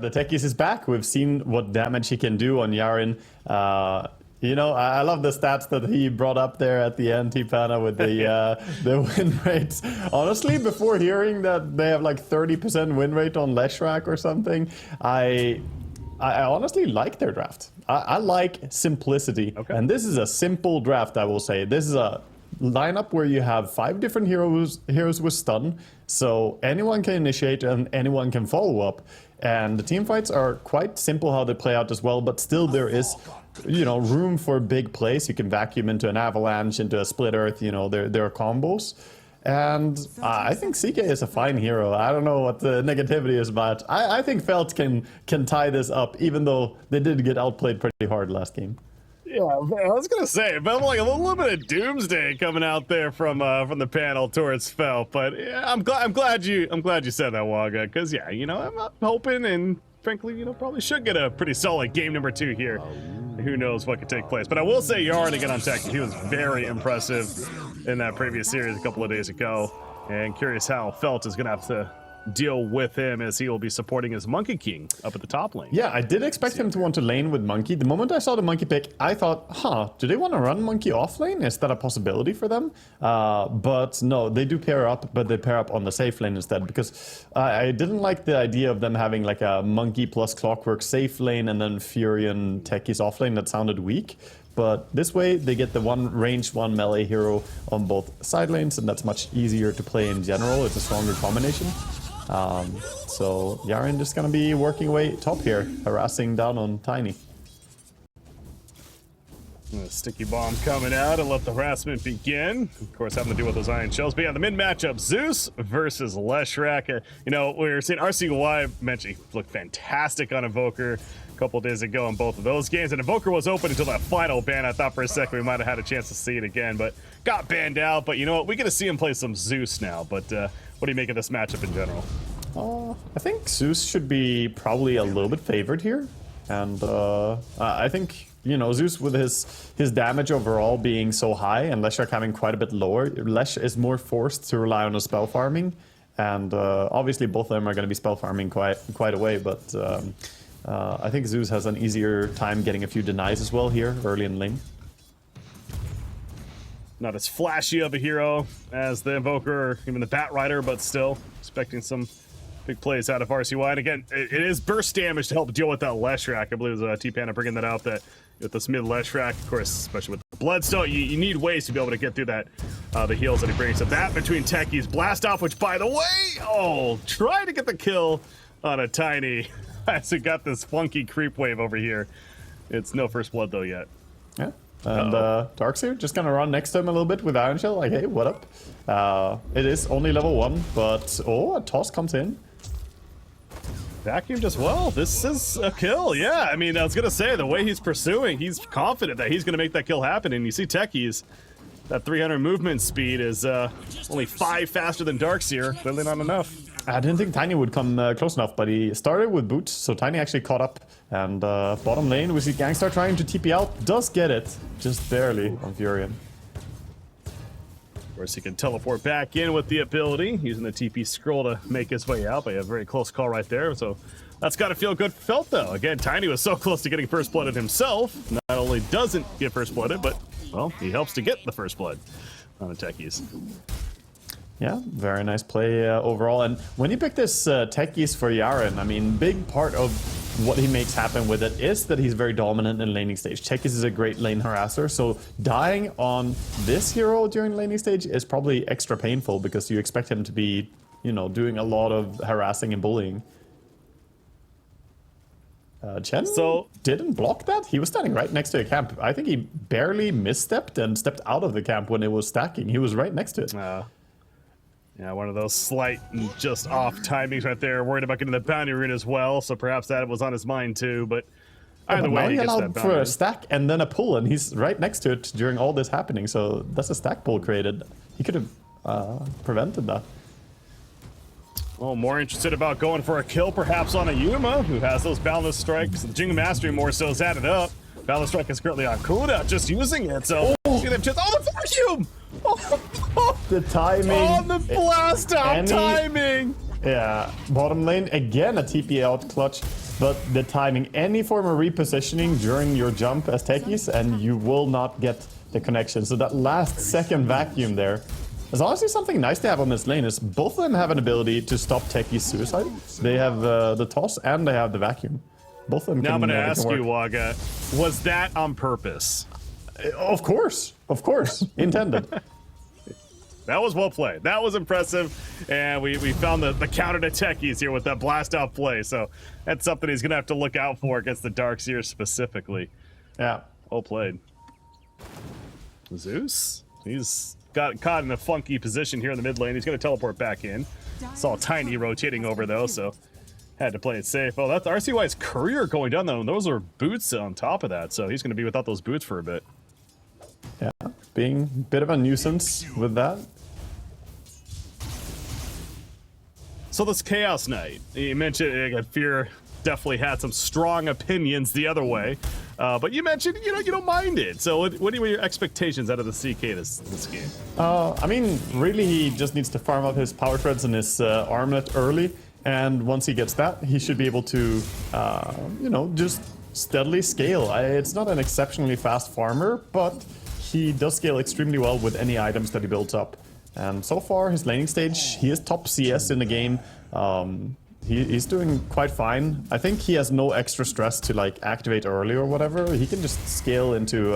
the Techies is back. We've seen what damage he can do on Yaren. You know, I love the stats that he brought up there at the end, T-Pana, with the win rates. Honestly, before hearing that they have like 30% win rate on Leshrac or something, I honestly like their draft. I like simplicity. Okay. And this is a simple draft, I will say. This is a lineup where you have 5 different heroes with stun, so anyone can initiate and anyone can follow up. And the team fights are quite simple how they play out as well, but still there is, you know, room for big plays. You can vacuum into an avalanche, into a split earth, you know, there are combos. And I think CK is a fine hero. I don't know what the negativity is, but I think Felt can tie this up, even though they did get outplayed pretty hard last game. Yeah, I was gonna say it felt like a little bit of doomsday coming out there from the panel towards Felt, but yeah, I'm glad you said that, Waga, because yeah, you know, I'm hoping and frankly, you know, probably should get a pretty solid game number 2 here. Who knows what could take place, but I will say Yaren again on tech. He was very impressive in that previous series a couple of days ago, and curious how Felt is gonna have to deal with him as he will be supporting his Monkey King up at the top lane. Yeah, I did expect him to want to lane with Monkey. The moment I saw the Monkey pick, I thought, huh, do they want to run Monkey off lane? Is that a possibility for them? But no, they do pair up, but they pair up on the safe lane instead, because I didn't like the idea of them having like a Monkey plus Clockwork safe lane and then Furion Techies off lane. That sounded weak. But this way, they get the one ranged, one melee hero on both side lanes, and that's much easier to play in general. It's a stronger combination. So Yaren just gonna be working away top here, harassing down on Tiny. A sticky bomb coming out and let the harassment begin. Of course, having to deal with those iron shells. But yeah, the mid matchup, Zeus versus Leshrac. You know, we were seeing RCY mentioned he looked fantastic on Invoker a couple days ago in both of those games. And Invoker was open until that final ban. I thought for a second we might have had a chance to see it again, but got banned out. But you know what? We get to see him play some Zeus now. But what do you make of this matchup in general? I think Zeus should be probably a little bit favored here. And I think, you know, Zeus with his damage overall being so high and Leshrac having quite a bit lower, Lesh is more forced to rely on the spell farming. And obviously both of them are going to be spell farming quite a way, but I think Zeus has an easier time getting a few denies as well here early in lane. Not as flashy of a hero as the Invoker or even the Bat Rider, but still expecting some big plays out of RCY. And again, it is burst damage to help deal with that Leshrac. I believe it was T-Pana bringing that out, that with this mid Leshrac, of course, especially with the Bloodstone, you need ways to be able to get through that, the heals that he brings. So that between Techies, Blast Off, which by the way, try to get the kill on a Tiny as we got this funky creep wave over here. It's no first blood though yet. Yeah. And Darkseer just gonna run next to him a little bit with Iron Shell, like, hey, what up? It is only level 1, but a toss comes in. Vacuumed as well. This is a kill, yeah. I mean, I was gonna say, the way he's pursuing, he's confident that he's gonna make that kill happen, and you see Techies, that 300 movement speed is only 5 faster than Darkseer. Clearly not enough. I didn't think Tiny would come close enough, but he started with boots, so Tiny actually caught up. And bottom lane, we see Gangstar trying to TP out, does get it, just barely on Furion. Of course, he can teleport back in with the ability, using the TP scroll to make his way out, but a very close call right there, so that's got to feel good for Felt, though. Again, Tiny was so close to getting first blooded himself. Not only doesn't get first blooded, but, well, he helps to get the first blood on the Techies. Yeah, very nice play overall. And when you pick this Techies for Yaren, I mean, big part of what he makes happen with it is that he's very dominant in laning stage. Techies is a great lane harasser, so dying on this hero during laning stage is probably extra painful because you expect him to be, you know, doing a lot of harassing and bullying. Chen didn't block that. He was standing right next to a camp. I think he barely misstepped and stepped out of the camp when it was stacking. He was right next to it. Yeah, one of those slight and just off timings right there. Worried about getting the bounty rune as well, so perhaps that was on his mind too. But either way, he gets that bounty for a stack and then a pull, and he's right next to it during all this happening. So that's a stack pull created. He could have prevented that. Well, more interested about going for a kill perhaps on a Yuma, who has those Boundless Strikes. The Jing Mastery more so is added up. Boundless Strike is currently on cooldown, just using it, so... the vacuum! The timing. The blast off timing! Yeah, bottom lane, again a TP out clutch, but the timing, any form of repositioning during your jump as techies, and you will not get the connection. So that last second vacuum there is honestly something nice to have on this lane, is both of them have an ability to stop techies' suicide. They have the toss and they have the vacuum. Both of them now can, I'm going to ask work. you, Waga, was that on purpose? Of course, intended. That was well played. That was impressive. And we found the counter to techies here with that blast out play. So that's something he's going to have to look out for against the Darkseer specifically. Yeah. Well played. Zeus, he's got caught in a funky position here in the mid lane. He's going to teleport back in. Saw Tiny rotating over though, so had to play it safe. Oh, that's RCY's courier going down though. And those are boots on top of that, so he's going to be without those boots for a bit. Yeah, being a bit of a nuisance with that. So this Chaos Knight, you mentioned Fear definitely had some strong opinions the other way, but you mentioned you don't mind it. So what are your expectations out of the CK this game? I mean, really, he just needs to farm up his power treads and his armlet early, and once he gets that, he should be able to, just steadily scale. It's not an exceptionally fast farmer, but he does scale extremely well with any items that he builds up. And so far, his laning stage, he is top CS in the game. He's doing quite fine. I think he has no extra stress to like activate early or whatever. He can just scale into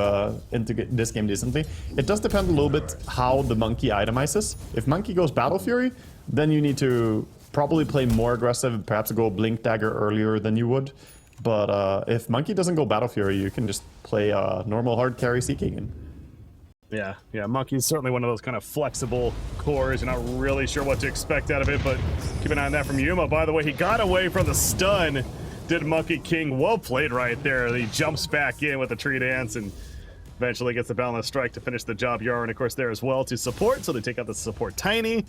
this game decently. It does depend a little bit how the monkey itemizes. If monkey goes Battle Fury, then you need to probably play more aggressive, perhaps go Blink Dagger earlier than you would. But if monkey doesn't go Battle Fury, you can just play a normal hard carry CK game. Yeah, Monkey's certainly one of those kind of flexible cores. You're not really sure what to expect out of it, but keep an eye on that from Yuma. By the way, he got away from the stun. Did Monkey King. Well played right there. He jumps back in with the tree dance and eventually gets the balance strike to finish the job. Yaron, of course, there as well to support. So they take out the support Tiny.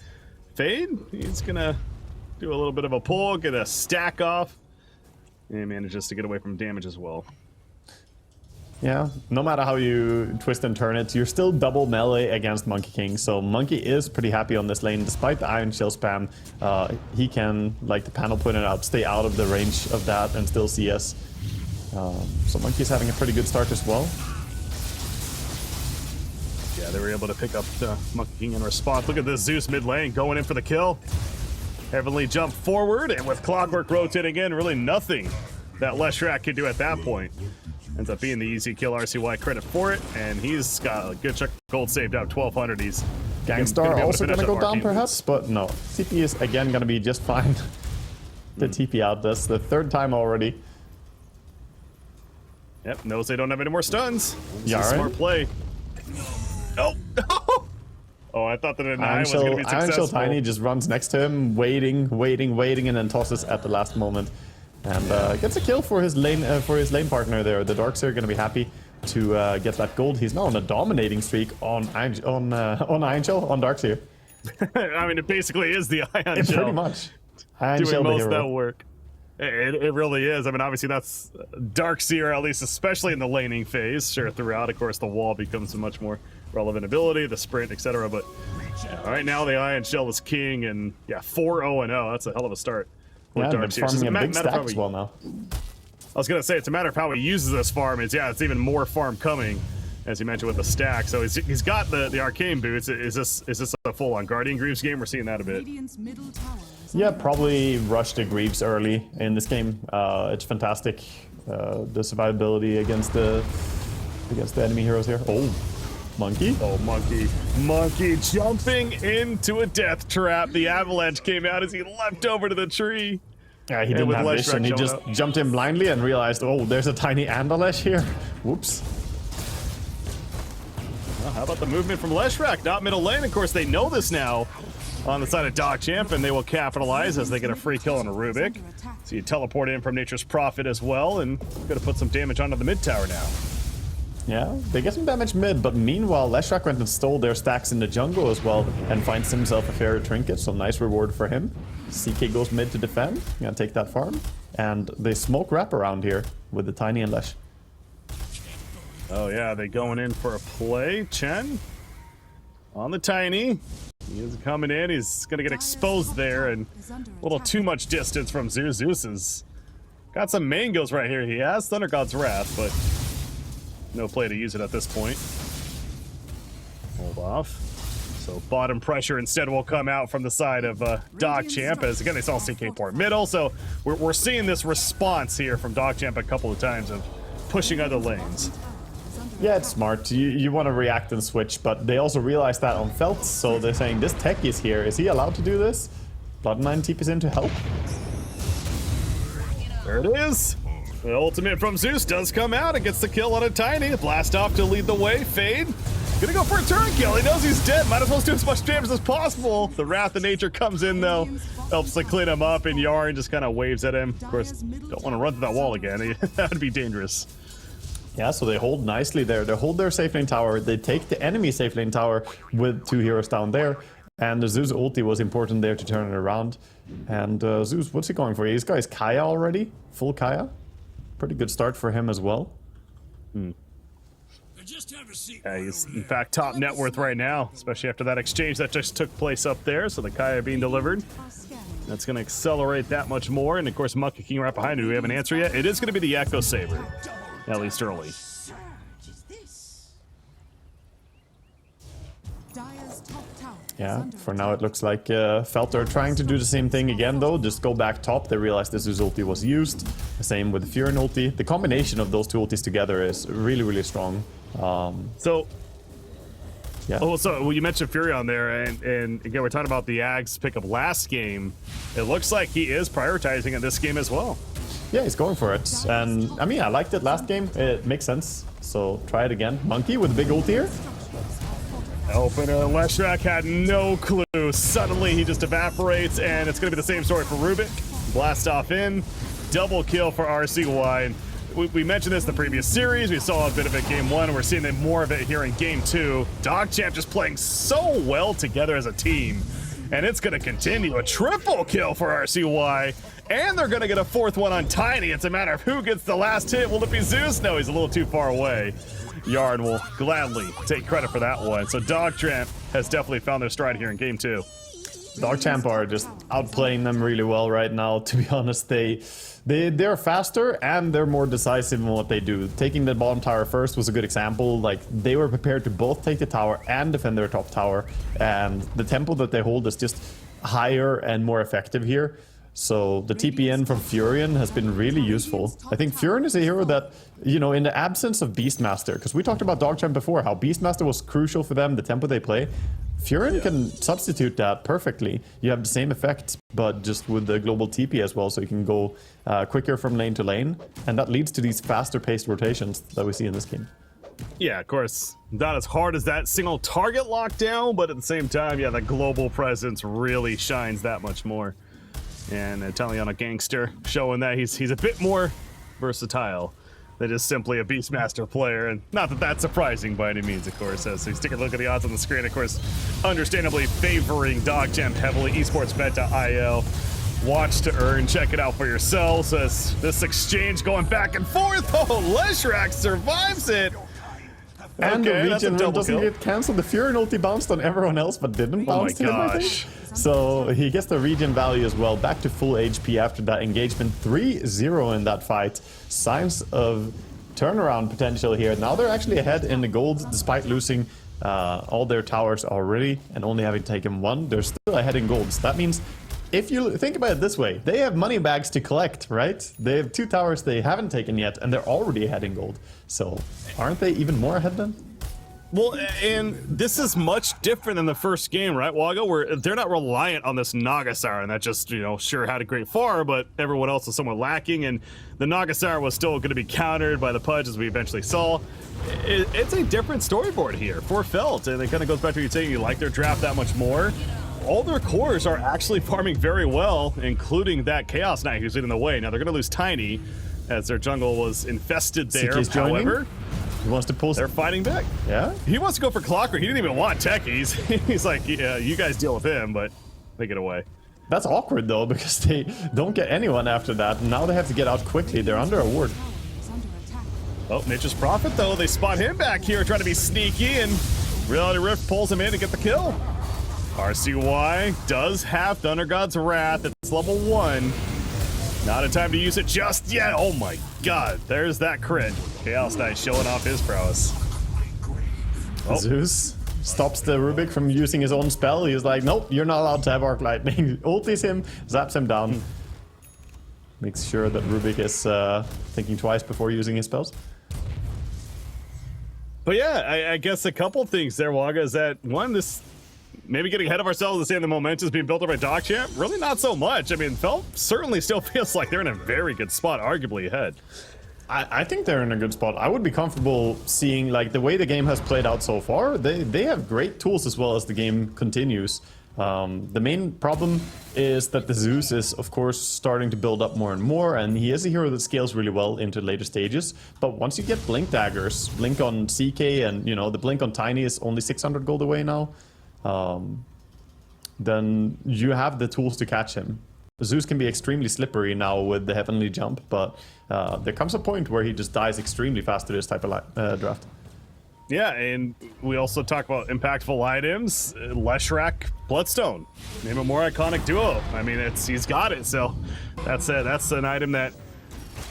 Fade, he's going to do a little bit of a pull, get a stack off, and manages to get away from damage as well. Yeah, no matter how you twist and turn it, you're still double melee against Monkey King, so Monkey is pretty happy on this lane. Despite the Iron Shell spam, he can, like the panel pointed out, stay out of the range of that and still CS. So Monkey's having a pretty good start as well. Yeah, they were able to pick up the Monkey King in response. Look at this Zeus mid lane going in for the kill. Heavenly jump forward, and with Clockwork rotating in, really nothing that Leshrac can do at that point. Ends up being the easy kill. RCY credit for it, and he's got a good chunk of gold saved out, 1200. Gangstar also gonna go down perhaps, but no. CP is again gonna be just fine. The TP out this the third time already. Yep, knows they don't have any more stuns. Yeah, smart play. Oh, oh, I thought that a 9 was gonna be successful. Iron Shell Tiny just runs next to him, waiting, and then tosses at the last moment. And gets a kill for his lane partner there. The Darks are going to be happy to get that gold. He's now on a dominating streak on Iron Shell, on Darkseer. I mean, it basically is the Iron Shell. Pretty much. Iron doing Shell most of that work. It really is. I mean, obviously that's Darkseer, at least especially in the laning phase. Sure, throughout, of course, the wall becomes a much more relevant ability, the sprint, etc. But yeah, right now the Iron Shell is king, and yeah, 4-0-0. That's a hell of a start. Yeah, they're farming a big stack as well now. I was going to say, it's a matter of how he uses this farm. It's even more farm coming, as you mentioned, with the stack. So he's got the arcane boots. Is this a full-on Guardian Greaves game? We're seeing that a bit. Yeah, probably rush the Greaves early in this game. It's fantastic. The survivability against the enemy heroes here. Oh, Monkey. Oh, Monkey jumping into a death trap. The avalanche came out as he leapt over to the tree. Yeah, he didn't have vision. He just jumped in blindly and realized, oh, there's a Tiny and a Lesh here. Whoops. Well, how about the movement from Leshrac? Not middle lane. Of course, they know this now on the side of DogChamp, and they will capitalize as they get a free kill on a Rubik. So you teleport in from Nature's Prophet as well, and gonna put some damage onto the mid tower now. Yeah, they get some damage mid, but meanwhile, Leshrac went and stole their stacks in the jungle as well and finds himself a fair trinket, so nice reward for him. CK goes mid to defend, gonna take that farm, and they smoke wrap around here with the Tiny and Lesh. Oh yeah, they going in for a play. Chen on the Tiny. He is coming in. He's going to get exposed there, and a little too much distance from Zeus. Zeus has got some mangoes right here. He has Thunder God's Wrath, but no play to use it at this point. Hold off. So bottom pressure instead will come out from the side of DogChamp, as again they saw CK port middle. So we're seeing this response here from DogChamp a couple of times of pushing other lanes. Yeah, it's smart. You want to react and switch, but they also realize that on Felt, so they're saying this tech is here. Is he allowed to do this? Blood9 TP's in to help. There it is. The ultimate from Zeus does come out and gets the kill on a Tiny. Blast off to lead the way. Fade. Gonna go for a turn kill. He knows he's dead. Might as well do as much damage as possible. The Wrath of Nature comes in though. Helps to clean him up, and Yarn just kind of waves at him. Of course, don't want to run through that wall again. That would be dangerous. Yeah, so they hold nicely there. They hold their safe lane tower. They take the enemy safe lane tower with 2 heroes down there. And the Zeus ulti was important there to turn it around. And Zeus, what's he going for? This guy's Kaya already. Full Kaya. Pretty good start for him as well. He's in fact top net worth right now, especially after that exchange that just took place up there. So the Kaya being delivered. That's going to accelerate that much more. And of course, Mucka King right behind it. Do we have an answer yet? It is going to be the Echo Saber. At least early. Yeah, for now it looks like Felt are trying to do the same thing again though. Just go back top. They realized this ulti was used. Same with the Furin ulti. The combination of those 2 ultis together is really, really strong. Yeah. Oh, so well, you mentioned Fury on there, and again, we're talking about the Ags pickup last game. It looks like he is prioritizing in this game as well. Yeah, he's going for it. And I mean, I liked it last game. It makes sense. So try it again. Monkey with a big ult here. Opener, Leshrac had no clue. Suddenly he just evaporates, and it's going to be the same story for Rubik. Blast off in. Double kill for RCY. And we mentioned this in the previous series. We saw a bit of it game 1. We're seeing more of it here in game 2. DogChamp just playing so well together as a team. And it's going to continue. A triple kill for RCY. And they're going to get a 4th one on Tiny. It's a matter of who gets the last hit. Will it be Zeus? No, he's a little too far away. Yarn will gladly take credit for that one. So DogChamp has definitely found their stride here in game 2. DogChamp are just outplaying them really well right now. To be honest, they're faster and they're more decisive in what they do. Taking the bottom tower first was a good example. Like, they were prepared to both take the tower and defend their top tower, and the tempo that they hold is just higher and more effective here. So the TPN from Furion has been really useful. I think Furion is a hero that, you know, in the absence of Beastmaster, because we talked about DogChamp before, how Beastmaster was crucial for them, the tempo they play. Furion can substitute that perfectly. You have the same effect, but just with the global TP as well, so you can go quicker from lane to lane. And that leads to these faster paced rotations that we see in this game. Yeah, of course. Not as hard as that single target lockdown, but at the same time, yeah, the global presence really shines that much more. And Italiano Gangster showing that he's a bit more versatile than just simply a Beastmaster player. And not that that's surprising by any means, of course, as we take a look at the odds on the screen. Of course, understandably favoring DogChamp heavily. esportsbet.io. Watch to earn. Check it out for yourselves as this exchange going back and forth. Oh, Leshrac survives it. And okay, the region doesn't get cancelled. The Fury ulti bounced on everyone else, but didn't bounce to him, I think. So he gets the region value as well. Back to full HP after that engagement. 3-0 in that fight. Signs of turnaround potential here. Now they're actually ahead in the gold, despite losing all their towers already and only having taken 1. They're still ahead in gold. So that means, if you think about it this way, they have money bags to collect, right? They have 2 towers they haven't taken yet, and they're already ahead in gold. So aren't they even more ahead then? Well, and this is much different than the first game, right, Wago? Where they're not reliant on this Nagasar, and that just, you know, sure had a great far, but everyone else was somewhat lacking, and the Nagasar was still going to be countered by the Pudge, as we eventually saw. It's a different storyboard here for Felt, and it kind of goes back to you saying you like their draft that much more. All their cores are actually farming very well, including that Chaos Knight who's leading the way. Now they're going to lose Tiny, as their jungle was infested there. However, he wants to pull. They're fighting back. Yeah, he wants to go for Clockwork. He didn't even want techies. He's like, yeah, you guys deal with him, but they get away. That's awkward though, because they don't get anyone after that. Now they have to get out quickly. They're under a ward. Oh, Nature's Prophet though. They spot him back here, trying to be sneaky, and Reality Rift pulls him in to get the kill. RCY does have Thunder God's Wrath. It's level 1. Not a time to use it just yet. Oh my god, there's that crit. Chaos Knight showing off his prowess. Oh. Zeus stops the Rubik from using his own spell. He's like, nope, you're not allowed to have Arc Lightning. Ultis him, zaps him down. Makes sure that Rubik is thinking twice before using his spells. But yeah, I guess a couple things there, Waga, is that one, this maybe getting ahead of ourselves and saying the momentum is being built up by DogChamp. Really not so much. I mean, Felt certainly still feels like they're in a very good spot, arguably ahead. I think they're in a good spot. I would be comfortable seeing, like, the way the game has played out so far. They have great tools as well as the game continues. The main problem is that the Zeus is, of course, starting to build up more and more, and he is a hero that scales really well into later stages. But once you get Blink daggers, Blink on CK, and, you know, the Blink on Tiny is only 600 gold away now, then you have the tools to catch him. Zeus can be extremely slippery now with the Heavenly Jump, but there comes a point where he just dies extremely fast to this type of draft. Yeah, and we also talk about impactful items. Leshrac, Bloodstone. Name a more iconic duo. I mean, he's got it, so that's it. That's an item that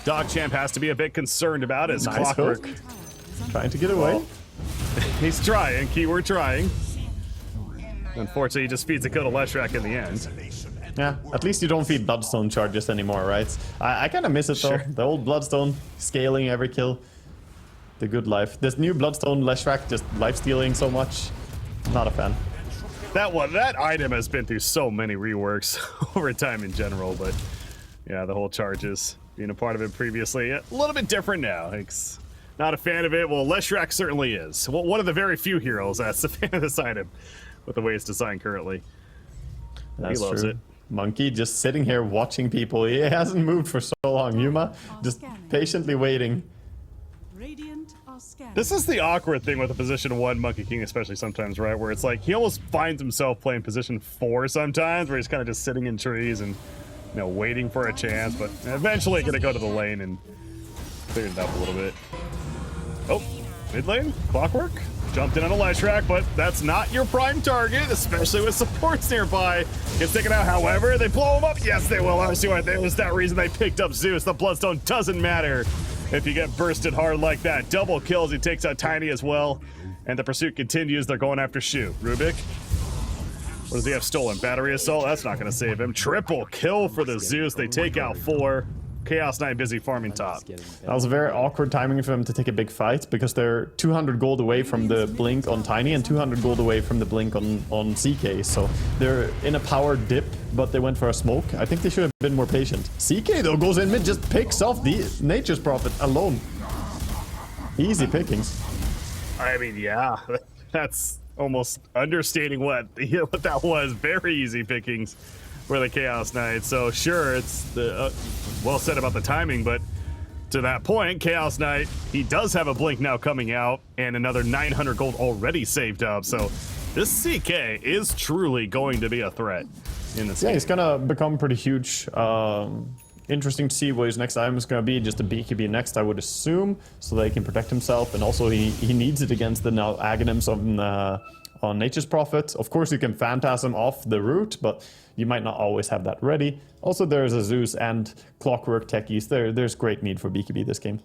DogChamp has to be a bit concerned about. Is nice Clockwork. Hook. Trying to get away. Well, he's trying, keyword trying. Unfortunately, he just feeds a kill to Leshrac in the end. Yeah, at least you don't feed Bloodstone charges anymore, right? I kind of miss it though. The old Bloodstone, scaling every kill. The good life. This new Bloodstone Leshrac just life-stealing so much. Not a fan. That item has been through so many reworks over time in general, but yeah, the whole charges being a part of it previously, a little bit different now. It's not a fan of it. Well, Leshrac certainly is. Well, one of the very few heroes that's a fan of this item with the way it's designed currently. That's he loves true. it. Monkey just sitting here watching people. He hasn't moved for so long. Yuma just patiently waiting. This is the awkward thing with a position 1 Monkey King, especially sometimes, right? Where it's like he almost finds himself playing position 4 sometimes, where he's kind of just sitting in trees and, you know, waiting for a chance, but eventually gonna go to the lane and clear it up a little bit. Oh, mid lane, Clockwork. Jumped in on a Leshrac, but that's not your prime target, especially with supports nearby. Gets taken out, however, they blow him up. Yes, they will. RCY, there's that reason they picked up Zeus. The Bloodstone doesn't matter if you get bursted hard like that. Double kills, he takes out Tiny as well. And the pursuit continues. They're going after Shu. Rubik. What does he have stolen? Battery Assault? That's not going to save him. Triple kill for the Zeus. They take out 4. Chaos Knight busy farming top. That was a very awkward timing for them to take a big fight because they're 200 gold away from the blink on Tiny and 200 gold away from the blink on CK. So they're in a power dip, but they went for a smoke. I think they should have been more patient. CK though goes in mid, just picks off the Nature's Prophet alone. Easy pickings. I mean, yeah, that's almost understating what that was. Very easy pickings for the Chaos Knight. So sure, it's the well said about the timing, but to that point, Chaos Knight, he does have a blink now coming out and another 900 gold already saved up. So this CK is truly going to be a threat in this game. He's gonna become pretty huge. Interesting to see what his next item is gonna be. Just a BKB next, I would assume, so that he can protect himself, and also he needs it against the now Aghanims on Nature's Prophet. Of course, you can Phantasm off the root, but you might not always have that ready. Also, there's a Zeus and Clockwork techies. There's great need for BKB this game.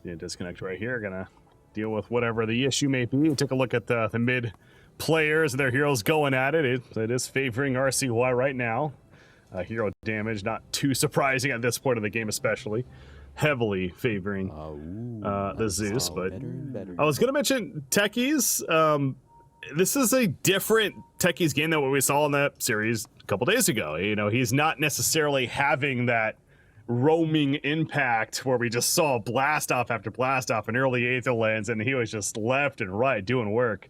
Yeah, disconnect right here. Gonna deal with whatever the issue may be. Take a look at the mid players and their heroes going at it. It is favoring RCY right now. Hero damage, not too surprising at this point of the game, especially. Heavily favoring the Zeus, but I was gonna mention techies. This is a different techies game than what we saw in that series a couple days ago. You know, he's not necessarily having that roaming impact where we just saw blast off after blast off in early Aetherlands and he was just left and right doing work.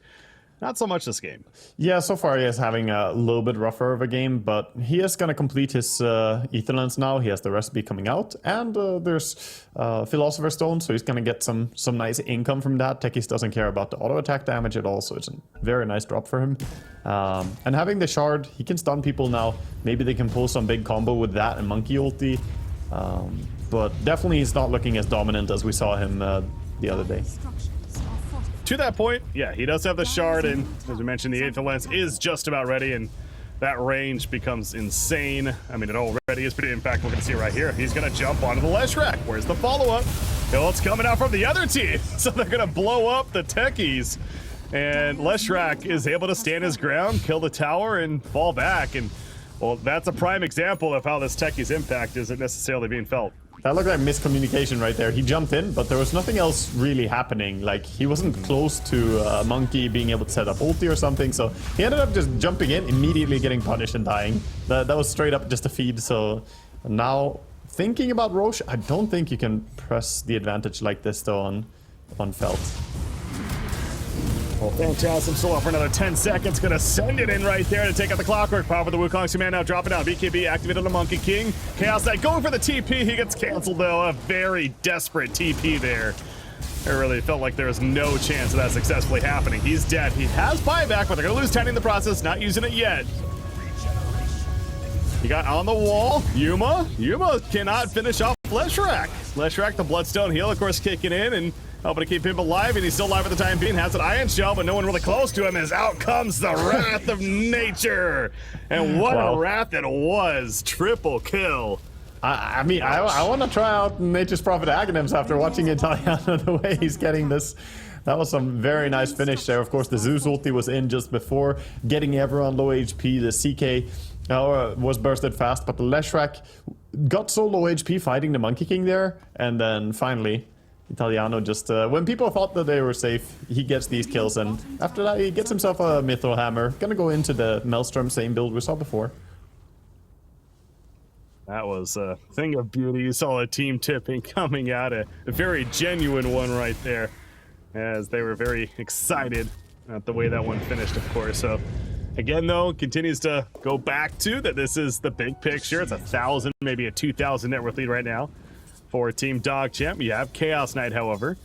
Not so much this game. Yeah, so far he is having a little bit rougher of a game, but he is going to complete his Aetherlands now. He has the recipe coming out, and there's Philosopher's Stone, so he's going to get some nice income from that. Techies doesn't care about the auto attack damage at all, so it's a very nice drop for him. And having the shard, he can stun people now. Maybe they can pull some big combo with that and Monkey ulti. But definitely he's not looking as dominant as we saw him the other day. to that point, yeah, he does have the shard, and as we mentioned, the Aether Lens is just about ready, and that range becomes insane. I mean, it already is, but in fact, we're going to see it right here. He's going to jump onto the Leshrac. Where's the follow-up? Well, it's coming out from the other team, so they're going to blow up the techies. And Leshrac is able to stand his ground, kill the tower, and fall back. And, well, that's a prime example of how this techie's impact isn't necessarily being felt. That looked like miscommunication right there. He jumped in, but there was nothing else really happening. Like, he wasn't close to Monkey being able to set up ulti or something, so he ended up just jumping in, immediately getting punished and dying. That was straight up just a feed, so now thinking about Roche, I don't think you can press the advantage like this though on Felt. Well, Phantasm still off for another 10 seconds. Gonna send it in right there to take out the Clockwork. Power for the Wukong Command now dropping down. BKB activated on the Monkey King. Chaos Knight going for the TP. He gets canceled though. A very desperate TP there. It really felt like there was no chance of that successfully happening. He's dead. He has buyback, but they're gonna lose Tiny in the process. Not using it yet. You got on the wall, Yuma. Yuma cannot finish off Leshrac. Leshrac, the Bloodstone heal, of course, kicking in and helping to keep him alive, and he's still alive at the time being. Has an Iron Shell, but no one really close to him, as out comes the Wrath of Nature. And what a wrath it was. Triple kill. I mean, I want to try out Nature's Prophet Aghanims after watching Italiano the way he's getting this. That was some very nice finish there. Of course, the Zeus ulti was in just before, getting everyone low HP. The CK was bursted fast, but the Leshrac got so low HP fighting the Monkey King there, and then finally Italiano just, when people thought that they were safe, he gets these kills, and after that he gets himself a Mithril Hammer. Gonna go into the Maelstrom, same build we saw before. That was a thing of beauty. You saw a team tipping coming out, a very genuine one right there, as they were very excited at the way that one finished, of course. So again, though, continues to go back to that this is the big picture. It's 1,000, maybe a 2,000 net worth lead right now for Team DogChamp. You have Chaos Knight, however,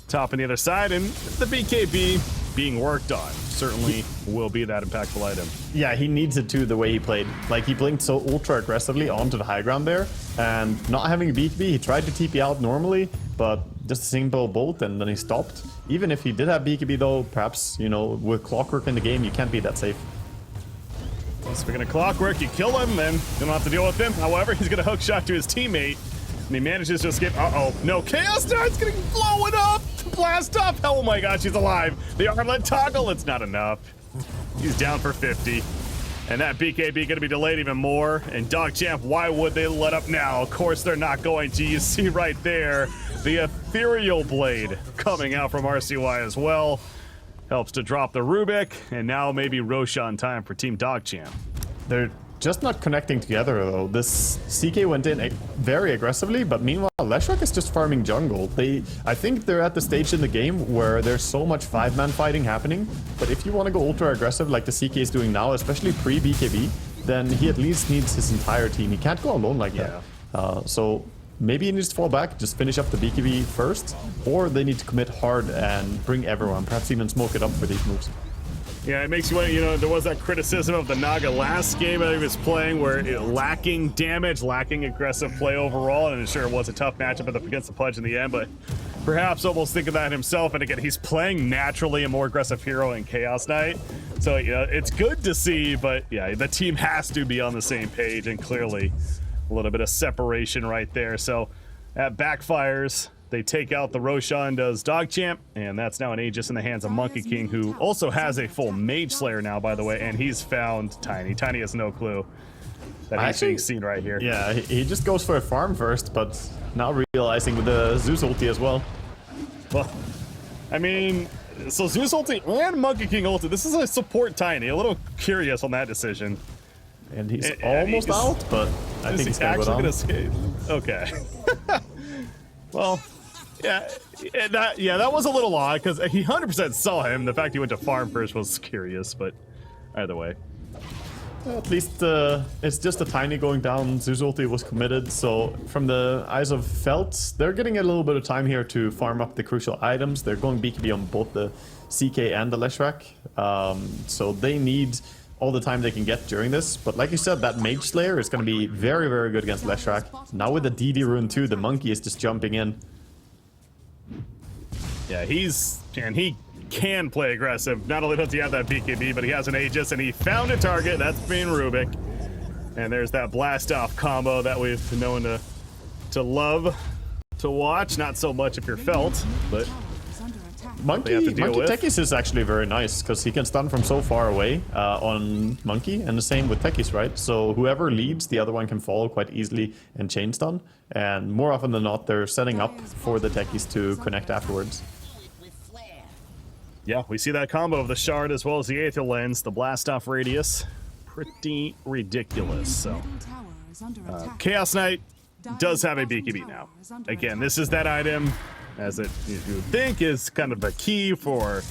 top on the other side, and the BKB being worked on certainly will be that impactful item. Yeah, he needs it too, the way he played. Like, he blinked so ultra aggressively onto the high ground there, and not having a BKB, he tried to TP out normally, but just a single bolt, and then he stopped. Even if he did have BKB though, perhaps, you know, with Clockwork in the game, you can't be that safe. Speaking of Clockwork, you kill him, then you don't have to deal with him. However, he's gonna hook shot to his teammate, and he manages to escape. Uh-oh, no, Chaos Knight's getting blown up to blast off. Oh my gosh, he's alive. The armlet toggle, it's not enough. He's down for 50. And that BKB gonna be delayed even more. And DogChamp, why would they let up now? Of course they're not going to. You see right there, the Ethereal Blade coming out from RCY as well. Helps to drop the Rubik, and now maybe Roshan time for Team DogChamp. They're just not connecting together though. This CK went in very aggressively, but meanwhile Leshrac is just farming jungle. I think they're at the stage in the game where there's so much 5-man fighting happening, but if you want to go ultra aggressive like the CK is doing now, especially pre-BKB, then he at least needs his entire team. He can't go alone like that. So maybe he needs to fall back, just finish up the BKB first, or they need to commit hard and bring everyone, perhaps even smoke it up for these moves. Yeah, it makes you want, you know, there was that criticism of the Naga last game that he was playing where it lacking damage, lacking aggressive play overall, and sure, it was a tough matchup against the Pudge in the end, but perhaps almost think of that himself. And again, he's playing naturally a more aggressive hero in Chaos Knight, so you know, it's good to see, but yeah, the team has to be on the same page, and clearly a little bit of separation right there. So that backfires. They take out the Roshan, does DogChamp, and that's now an Aegis in the hands of Monkey King, who also has a full Mage Slayer now, by the way, and he's found Tiny. Tiny has no clue that he's being seen right here. Yeah, he just goes for a farm first, but now realizing with the Zeus ulti as well. Well, I mean, so Zeus ulti and Monkey King ulti, this is a support Tiny. A little curious on that decision. And he's almost out, but I think he's actually gonna escape. Okay. Well, yeah, that was a little odd because he 100% saw him. The fact he went to farm first was curious, but either way. At least it's just a Tiny going down. Zeus ulti was committed, so from the eyes of Felt, they're getting a little bit of time here to farm up the crucial items. They're going BKB on both the CK and the Leshrac, so they need all the time they can get during this. But like you said, that Mage Slayer is going to be very, very good against Leshrac. Now with the DD rune too, the Monkey is just jumping in. Yeah, he can play aggressive. Not only does he have that BKB, but he has an Aegis, and he found a target. That's being Rubik. And there's that blast off combo that we've known to love to watch. Not so much if you're Felt, but Monkey Tekis is actually very nice because he can stun from so far away on Monkey, and the same with Tekis, right? So whoever leads, the other one can follow quite easily and chain stun. And more often than not, they're setting up for the Tekis to connect afterwards. Yeah, we see that combo of the Shard as well as the Aether Lens, the blast off radius. Pretty ridiculous. So Chaos Knight does have a BKB now. Again, this is that item, as it you think is kind of a key for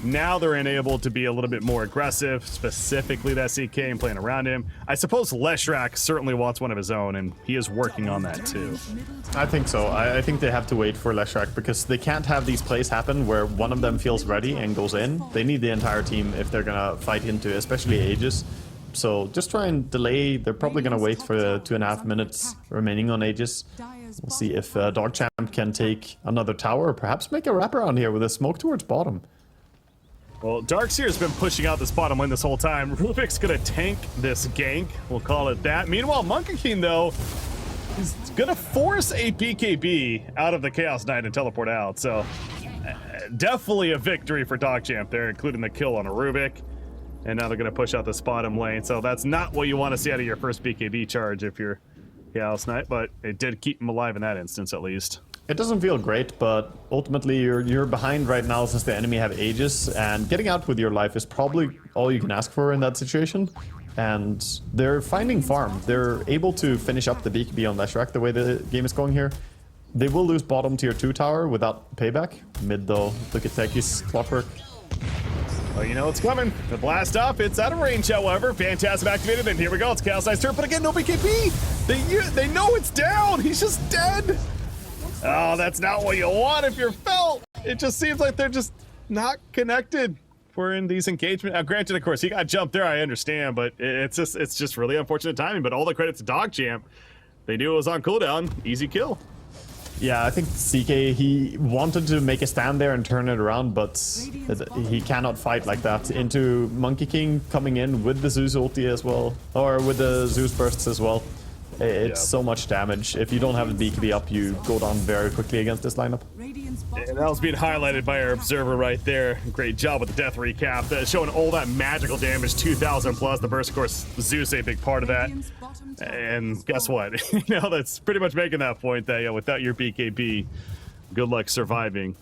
now they're enabled to be a little bit more aggressive, specifically that CK and playing around him. I suppose Leshrac certainly wants one of his own, and he is working on that too. I think so. I think they have to wait for Leshrac because they can't have these plays happen where one of them feels ready and goes in. They need the entire team if they're gonna fight into, especially Aegis. So just try and delay. They're probably gonna wait for the 2.5 minutes remaining on Aegis. We'll see if DogChamp can take another tower, or perhaps make a wraparound here with a smoke towards bottom. Well, Darkseer's been pushing out this bottom lane this whole time. Rubik's gonna tank this gank, we'll call it that. Meanwhile, Monkey King, though, is gonna force a BKB out of the Chaos Knight and teleport out. So, definitely a victory for DogChamp there, including the kill on a Rubik. And now they're gonna push out this bottom lane. So that's not what you want to see out of your first BKB charge if you're Chaos Knight, but it did keep him alive in that instance, at least. It doesn't feel great, but ultimately you're behind right now since the enemy have Aegis, and getting out with your life is probably all you can ask for in that situation. And they're finding farm. They're able to finish up the BKB on Leshrac the way the game is going here. They will lose bottom tier 2 tower without payback. Mid though, look at Teki's clockwork. Well, you know it's coming. The blast off, it's out of range, however. Phantasm activated, and here we go. It's Chaos Knight's turn, but again, no BKB. They know it's down. He's just dead. Oh, that's not what you want if you're Felt. It just seems like they're just not connected for in these engagements. Now, granted, of course, he got jumped there, I understand, but it's just really unfortunate timing. But all the credit to DogChamp. They knew it was on cooldown. Easy kill. Yeah, I think CK, he wanted to make a stand there and turn it around, but he cannot fight like that. Into Monkey King coming in with the Zeus ulti as well, or with the Zeus bursts as well. It's so much damage. If you don't have the BKB up, you go down very quickly against this lineup. And that was being highlighted by our observer right there. Great job with the death recap. Showing all that magical damage, 2,000 plus. The burst, of course, Zeus a big part of that. And guess what? You know, that's pretty much making that point that, you know, without your BKB, good luck surviving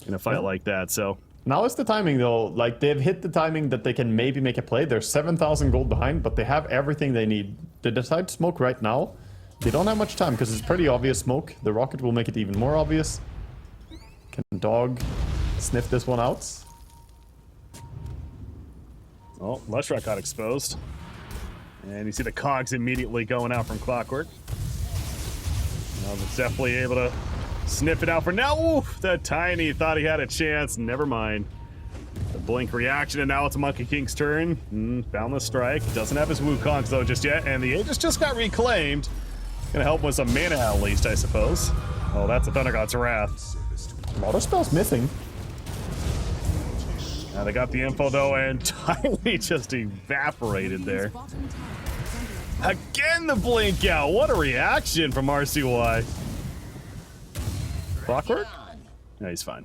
in a fight like that. So now is the timing though. Like, they've hit the timing that they can maybe make a play. They're 7,000 gold behind, but they have everything they need. They decide to smoke right now. They don't have much time because it's pretty obvious smoke. The rocket will make it even more obvious. Can Dog sniff this one out? Oh, Leshrac got exposed. And you see the cogs immediately going out from Clockwork. Well, it's definitely able to sniff it out for now. Oof, that Tiny thought he had a chance. Never mind. The blink reaction, and now it's Monkey King's turn. Boundless Strike. Doesn't have his Wukongs though just yet, and the Aegis just got reclaimed. Gonna help with some mana at least, I suppose. Oh, that's a Thunder God's Wrath. A lot of spells missing. Now they got the info though, and Tiny just evaporated there. Again, the blink out. What a reaction from RCY. Clockwork? No, he's fine.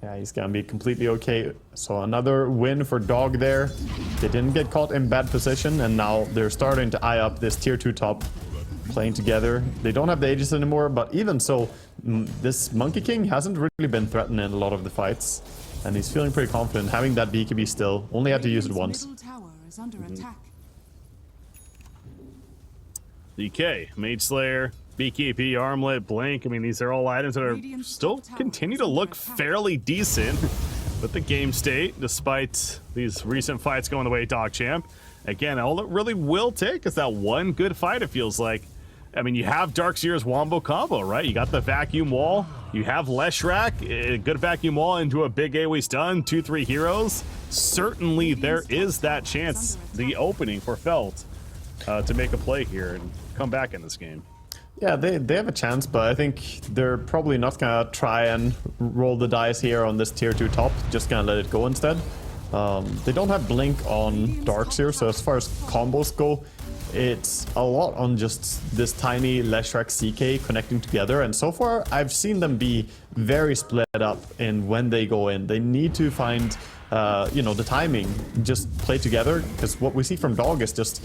Yeah, he's gonna be completely okay. So another win for Dog there. They didn't get caught in bad position, and now they're starting to eye up this tier 2 top playing together. They don't have the Aegis anymore, but even so, this Monkey King hasn't really been threatened in a lot of the fights. And he's feeling pretty confident having that BKB still. Only had to use it once. DK, Mage Slayer, BKB, Armlet, Blink. I mean, these are all items that are still continue to look fairly decent with the game state, despite these recent fights going the way of DogChamp. Again, all it really will take is that one good fight, it feels like. I mean, you have Darkseer's Wombo combo, right? You got the vacuum wall. You have Leshrac, a good vacuum wall into a big AoE stun, 2-3 heroes. Certainly there is that chance, the opening for Felt, to make a play here and come back in this game. Yeah, they have a chance, but I think they're probably not gonna try and roll the dice here on this tier 2 top, just gonna let it go instead. They don't have Blink on Darks here, so as far as combos go, it's a lot on just this tiny Leshrac CK connecting together, and so far I've seen them be very split up in when they go in. They need to find, you know, the timing, just play together, because what we see from Dog is just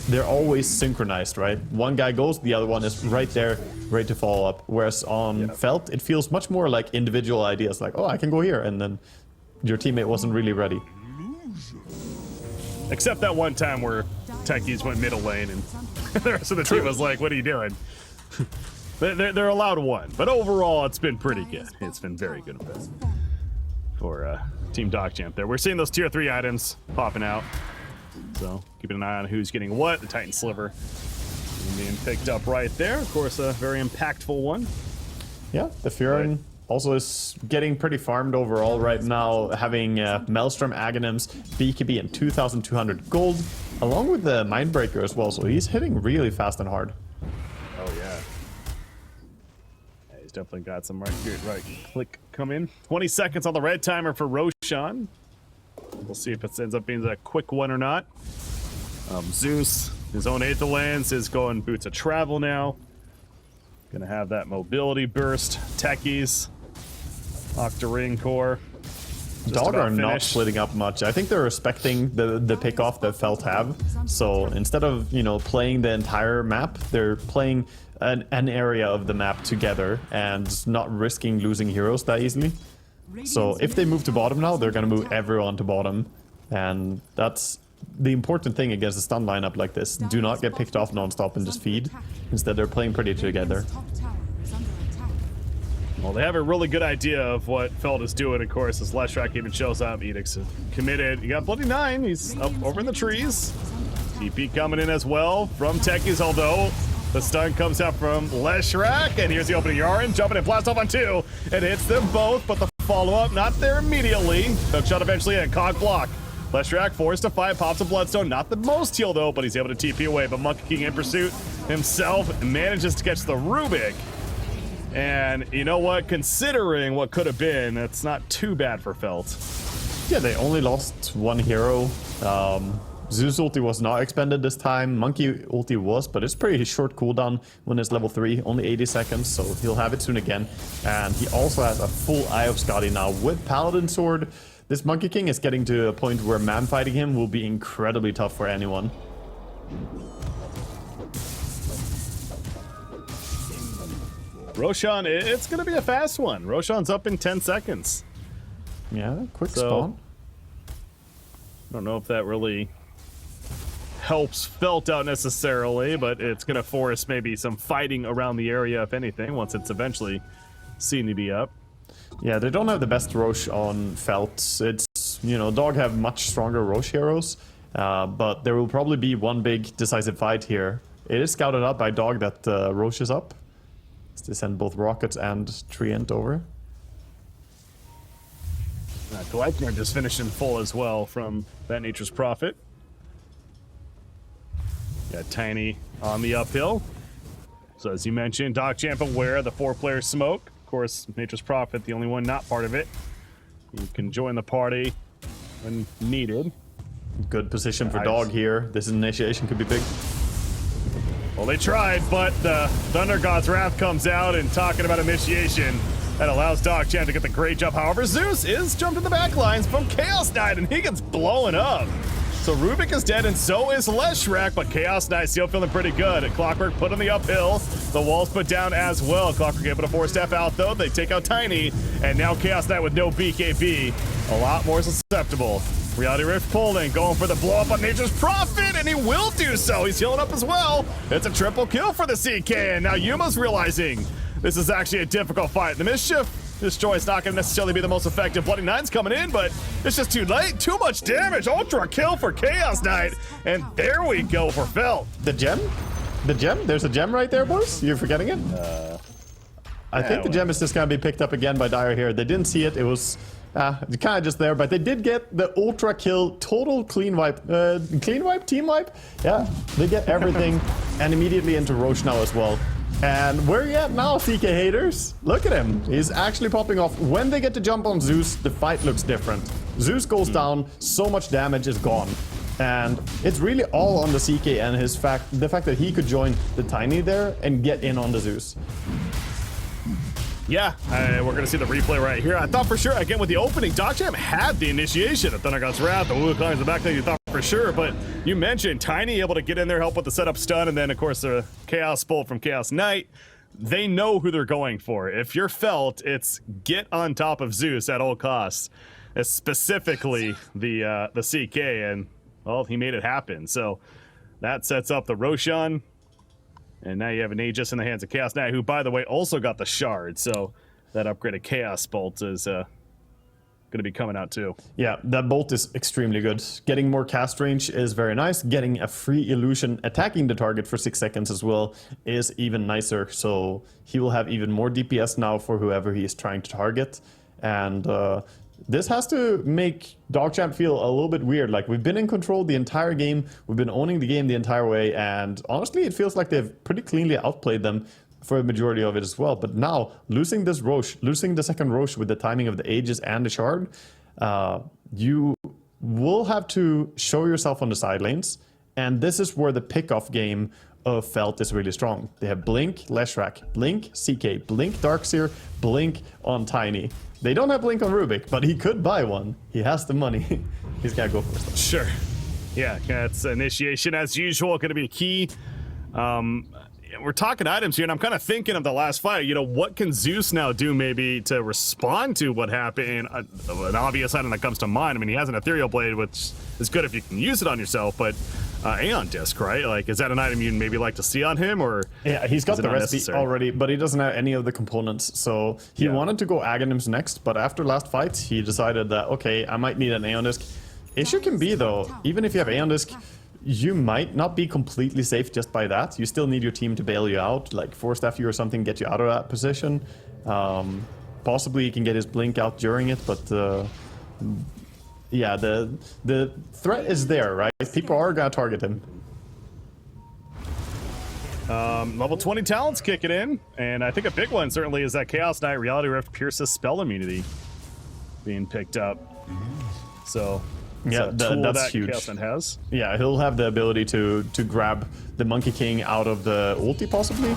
they're always synchronized, right? One guy goes, the other one is right there, ready to follow up, whereas on Felt, it feels much more like individual ideas, like, oh, I can go here, and then your teammate wasn't really ready. Except that one time where Techies went middle lane and the rest of the team was like, what are you doing? They're allowed one, but overall it's been pretty good. It's been very good for Team DogChamp there. We're seeing those tier 3 items popping out, so keeping an eye on who's getting what. The Titan Sliver being picked up right there. Of course, a very impactful one. Yeah, the Furin also is getting pretty farmed overall right now, having Maelstrom, Aghanims, BKB, and 2,200 gold, along with the Mindbreaker as well, so he's hitting really fast and hard. Oh, yeah. He's definitely got some right click come in. 20 seconds on the red timer for Roshan. We'll see if it ends up being a quick one or not. Zeus, his own Aether Lance, is going Boots of Travel now. Gonna have that mobility burst. Techies. Octaring Core. Dog are not splitting up much. I think they're respecting the pick-off that Felt have. So instead of, you know, playing the entire map, they're playing an area of the map together and not risking losing heroes that easily. So if they move to bottom now, they're gonna move everyone to bottom. And that's the important thing against a stun lineup like this. Do not get picked off non-stop and just feed. Instead, they're playing pretty together. Well, they have a really good idea of what Feld is doing, of course, as Leshrac even shows up. Edict's committed. You got Bloody 9. He's up over in the trees. TP coming in as well from Techies, although the stun comes out from Leshrac. And here's the opening Yaren, jumping and blast off on 2. It hits them both, but the follow-up not there immediately. Hook shot eventually in. Cog block. Leshrac forced to fight, pops a Bloodstone. Not the most heal, though, but he's able to TP away. But Monkey King in pursuit himself manages to catch the Rubik. And you know what? Considering what could have been, that's not too bad for Felt. Yeah, they only lost one hero. Zeus ulti was not expended this time. Monkey ulti was, but it's pretty short cooldown when it's level 3, only 80 seconds, so he'll have it soon again. And he also has a full Eye of Skadi now with Paladin Sword. This Monkey King is getting to a point where man fighting him will be incredibly tough for anyone. Roshan, it's going to be a fast one. Roshan's up in 10 seconds. Yeah, quick spawn. I don't know if that really helps Felt out necessarily, but it's going to force maybe some fighting around the area, if anything, once it's eventually seen to be up. Yeah, they don't have the best Roche on Felt. It's, you know, Dog have much stronger Roche heroes, but there will probably be one big decisive fight here. It is scouted out by Dog that Roche is up. They send both Rockets and Treant over. Gleipnir just finished in full as well from that Nature's Prophet. Got Tiny on the uphill. So as you mentioned, DogChamp aware of the 4-player smoke. Of course, Nature's Prophet, the only one not part of it. You can join the party when needed. Good position for Dog here. This initiation could be big. Well, they tried, but the Thunder God's Wrath comes out, and talking about initiation, that allows DogChamp to get the great jump. However, Zeus is jumped in the back lines from Chaos Knight, and he gets blown up. So Rubik is dead, and so is Leshrac, but Chaos Knight still feeling pretty good. Clockwork put on the uphill. The walls put down as well. Clockwork able to force step out, though. They take out Tiny, and now Chaos Knight with no BKB. A lot more susceptible. Reality Rift pulling, going for the blow up on Nature's Prophet, and he will do so. He's healing up as well. It's a triple kill for the CK, and now Yuma's realizing this is actually a difficult fight. The Mischief Destroy is not going to necessarily be the most effective. Bloody Nine's coming in, but it's just too late. Too much damage. Ultra kill for Chaos Knight, and there we go for Felt. The gem? The gem? There's a gem right there, boys? You're forgetting it? I think the gem is just going to be picked up again by Dire here. They didn't see it. It was kind of just there, but they did get the ultra kill, total clean wipe. Clean wipe? Team wipe? Yeah, they get everything and immediately into Roche now as well. And where are you at now, CK haters? Look at him. He's actually popping off. When they get to jump on Zeus, the fight looks different. Zeus goes down, so much damage is gone. And it's really all on the CK and the fact that he could join the Tiny there and get in on the Zeus. Yeah, we're going to see the replay right here. I thought for sure, again, with the opening, DogChamp had the initiation of Thundergod's Wrath, the Wu climbs the back there, you thought for sure, but you mentioned Tiny able to get in there, help with the setup stun, and then, of course, the Chaos Bolt from Chaos Knight. They know who they're going for. If you're Felt, it's get on top of Zeus at all costs, specifically the CK, and, well, he made it happen. So that sets up the Roshan. And now you have an Aegis in the hands of Chaos Knight, who, by the way, also got the Shard. So that upgraded Chaos Bolt is going to be coming out too. Yeah, that Bolt is extremely good. Getting more cast range is very nice. Getting a free illusion attacking the target for 6 seconds as well is even nicer. So he will have even more DPS now for whoever he is trying to target. And this has to make DogChamp feel a little bit weird. Like, we've been in control the entire game, we've been owning the game the entire way, and honestly, it feels like they've pretty cleanly outplayed them for a majority of it as well. But now, losing this Roche, losing the second Roche with the timing of the Aegis and the Shard, you will have to show yourself on the side lanes, and this is where the pick-off game of Felt is really strong. They have Blink, Leshrac, Blink, CK, Blink, Darkseer, Blink on Tiny. They don't have Blink on Rubik, but he could buy one. He has the money. He's got to go first. Sure. Yeah, it's initiation as usual, going to be key. We're talking items here, and I'm kind of thinking of the last fight. You know, what can Zeus now do maybe to respond to what happened? An obvious item that comes to mind. I mean, he has an Ethereal Blade, which is good if you can use it on yourself, but Aeon Disc, right? Like, is that an item you'd maybe like to see on him, or? Yeah, he's got the recipe already, but he doesn't have any of the components. So he wanted to go Aghanims next, but after last fight, he decided that, okay, I might need an Aeon Disc. Issue can be, though, even if you have Aeon Disc, you might not be completely safe just by that. You still need your team to bail you out, like Force Staff you or something, get you out of that position. Possibly he can get his Blink out during it, but yeah, the threat is there, right? People are gonna target him. Level 20 talents kicking in, and I think a big one certainly is that Chaos Knight Reality Rift pierces spell immunity being picked up. So yeah, that's that huge. Chaos Knight has. Yeah, he'll have the ability to grab the Monkey King out of the ulti, possibly.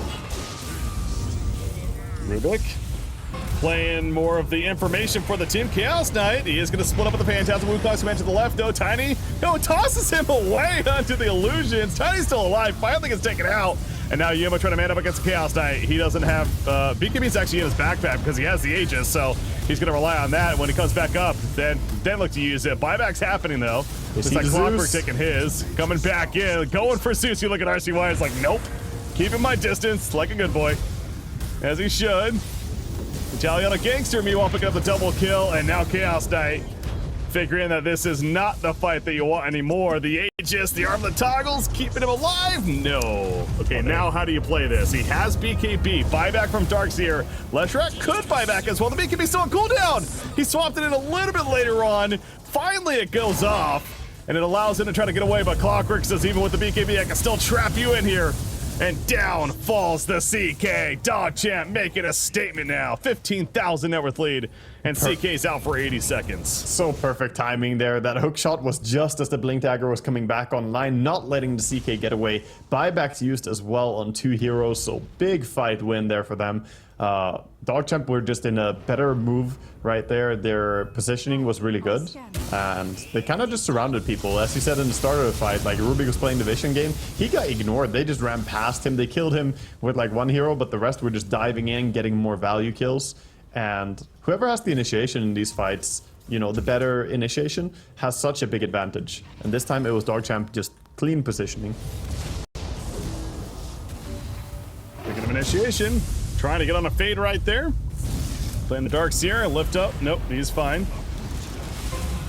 Rubik playing more of the information for the team. Chaos Knight, he is going to split up with the Phantasm Wukong's man to the left, though. Tiny, tosses him away onto the illusions. Tiny's still alive, finally gets taken out. And now Yuma trying to man up against the Chaos Knight. He doesn't have, BKB's actually in his backpack because he has the Aegis, so he's going to rely on that. When he comes back up, then look to use it. Buyback's happening, though. It's like Clockwork taking his, coming back in, going for Zeus. You look at RCY, it's like, nope. Keeping my distance, like a good boy. As he should. Italiano Gangster, meanwhile, picking up the double kill, and now Chaos Knight figuring that this is not the fight that you want anymore. The Aegis, the Armlet toggles, keeping him alive? No. Okay, now how do you play this? He has BKB, buyback from Darkseer. Leshrac could buy back as well. The BKB still on cooldown. He swapped it in a little bit later on. Finally, it goes off, and it allows him to try to get away, but Clockwork says even with the BKB, I can still trap you in here. And down falls the CK. DogChamp making a statement now. 15,000 net worth lead. And CK's out for 80 seconds. So perfect timing there. That hook shot was just as the Blink Dagger was coming back online, not letting the CK get away. Buybacks used as well on 2 heroes, so big fight win there for them. DogChamp were just in a better move right there. Their positioning was really good, and they kind of just surrounded people. As you said in the start of the fight, like Rubik was playing the vision game, he got ignored. They just ran past him. They killed him with like 1 hero, but the rest were just diving in, getting more value kills. And whoever has the initiation in these fights, you know, the better initiation has such a big advantage. And this time it was DogChamp just clean positioning. Picking up initiation. Trying to get on a fade right there. Playing the Darkseer, lift up. Nope, he's fine.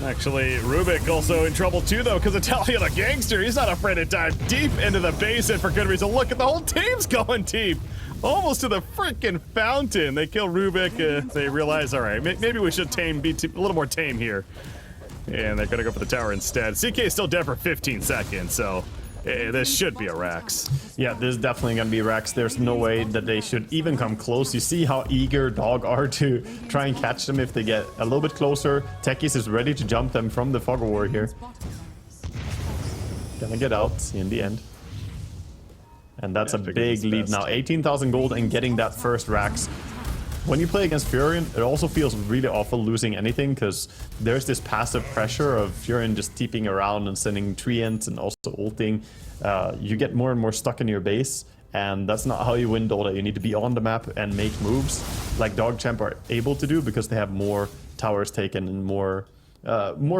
Actually, Rubik also in trouble too, though, because Italiano Gangster, he's not afraid to dive deep into the base, and for good reason. Look at the whole team's going deep. Almost to the freaking fountain. They kill Rubik. They realize, all right, maybe we should be a little more tame here. And they're going to go for the tower instead. CK is still dead for 15 seconds, so This should be a Rax. Yeah, this is definitely gonna be Rex. There's no way that they should even come close. You see how eager Dog are to try and catch them if they get a little bit closer. Techies is ready to jump them from the Fog of War here. Gonna get out in the end. And that's a big lead now. 18,000 gold and getting that first Rax. When you play against Furion, it also feels really awful losing anything because there's this passive pressure of Furion just TPing around and sending treants and also ulting. You get more and more stuck in your base, and that's not how you win Dota. You need to be on the map and make moves like DogChamp are able to do because they have more towers taken and more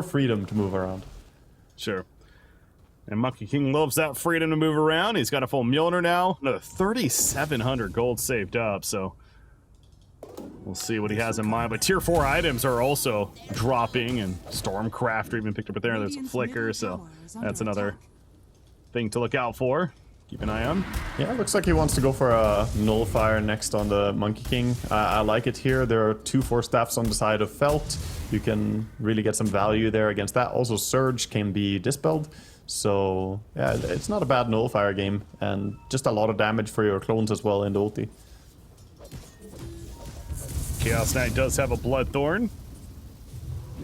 freedom to move around. Sure. And Monkey King loves that freedom to move around. He's got a full Mjolnir now. Another 3,700 gold saved up, so we'll see what he has in mind. But tier 4 items are also dropping, and Stormcrafter even picked up there. There's a Flicker, so that's another thing to look out for. Keep an eye on. Yeah, it looks like he wants to go for a Nullifier next on the Monkey King. I like it here. There are 2 Force Staffs on the side of Felt. You can really get some value there against that. Also, Surge can be dispelled. So, yeah, it's not a bad Nullifier game. And just a lot of damage for your clones as well in the ulti. Chaos Knight does have a Bloodthorn.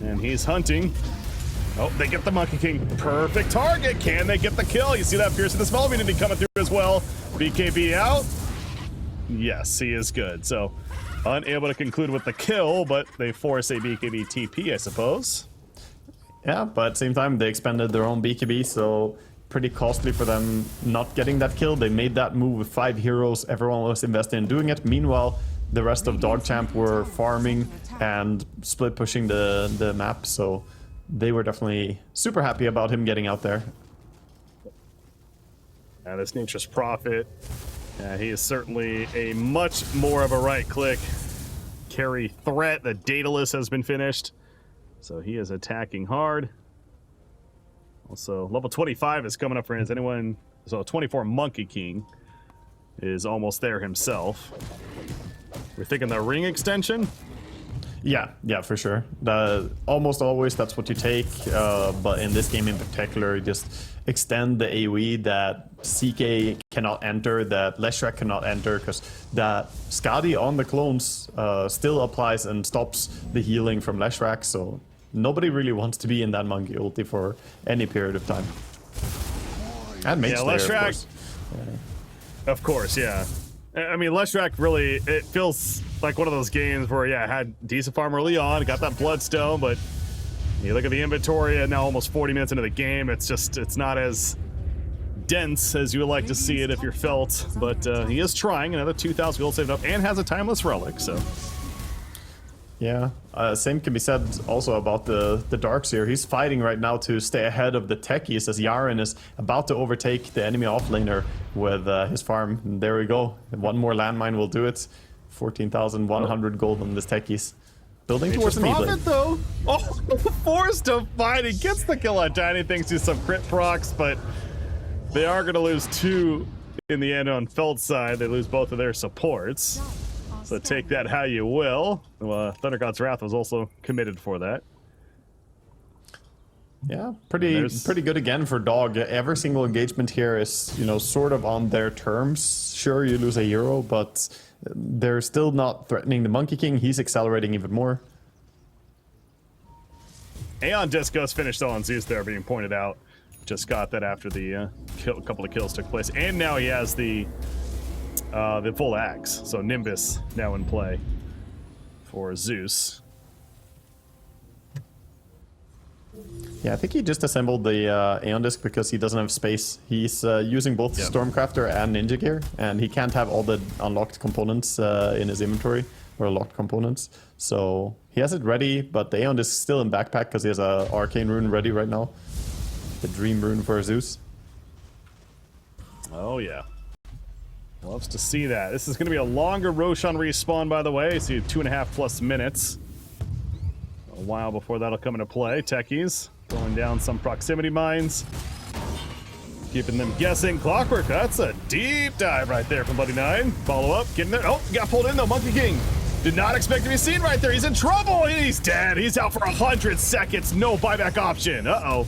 And he's hunting. Oh, they get the Monkey King. Perfect target. Can they get the kill? You see that Pierce in the small immunity coming through as well. BKB out. Yes, he is good. So, unable to conclude with the kill, but they force a BKB TP, I suppose. Yeah, but at the same time, they expended their own BKB, so pretty costly for them not getting that kill. They made that move with 5 heroes. Everyone was invested in doing it. Meanwhile, the rest of DogChamp were farming and split pushing the map, so they were definitely super happy about him getting out there. Now this Nature's Prophet, he is certainly a much more of a right-click carry threat. The Daedalus has been finished, so he is attacking hard. Also, level 25 is coming up for him. Is anyone... So 24 Monkey King is almost there himself. We're thinking the ring extension? Yeah, for sure. Almost always that's what you take, but in this game in particular, you just extend the AoE that CK cannot enter, that Leshrac cannot enter, because that Skadi on the clones still applies and stops the healing from Leshrac, so nobody really wants to be in that monkey ulti for any period of time. And Mage Slayer, Leshrac, of course. Of course, yeah. I mean, Leshrac really, it feels like one of those games where, yeah, had decent farm early on, got that Bloodstone, but you look at the inventory and now almost 40 minutes into the game, it's not as dense as you would like to see it if you're Felt, but he is trying. Another 2,000 gold saved up and has a Timeless Relic, so. Yeah, same can be said also about the Darks here. He's fighting right now to stay ahead of the techies as Yaren is about to overtake the enemy offlaner with his farm. And there we go. One more landmine will do it. 14,100 gold on this techies. Building towards the mid though. Oh, forced to fight. He gets the kill on Tiny thanks to some crit procs, but they are going to lose 2 in the end on Felt's side. They lose both of their supports. So take that how you will. Thunder God's Wrath was also committed for that. Yeah, pretty good again for Dog. Every single engagement here is, you know, sort of on their terms. Sure, you lose a hero, but they're still not threatening the Monkey King. He's accelerating even more. Aeon Discos finished on Zeus there being pointed out. Just got that after the couple of kills took place. And now he has the full axe, so Nimbus now in play for Zeus. Yeah, I think he just assembled the Aeon Disc because he doesn't have space. He's using both Stormcrafter and Ninja Gear, and he can't have all the unlocked components in his inventory, or locked components. So he has it ready, but the Aeon Disc is still in backpack because he has a Arcane Rune ready right now. The Dream Rune for Zeus. Oh yeah. Loves to see that. This is going to be a longer Roshan respawn, by the way. See, 2.5+ minutes. A while before that'll come into play. Techies throwing down some proximity mines. Keeping them guessing. Clockwork, that's a deep dive right there from Bloody Nine. Follow up, getting there. Oh, got pulled in though. Monkey King did not expect to be seen right there. He's in trouble. He's dead. He's out for 100 seconds. No buyback option. Uh-oh.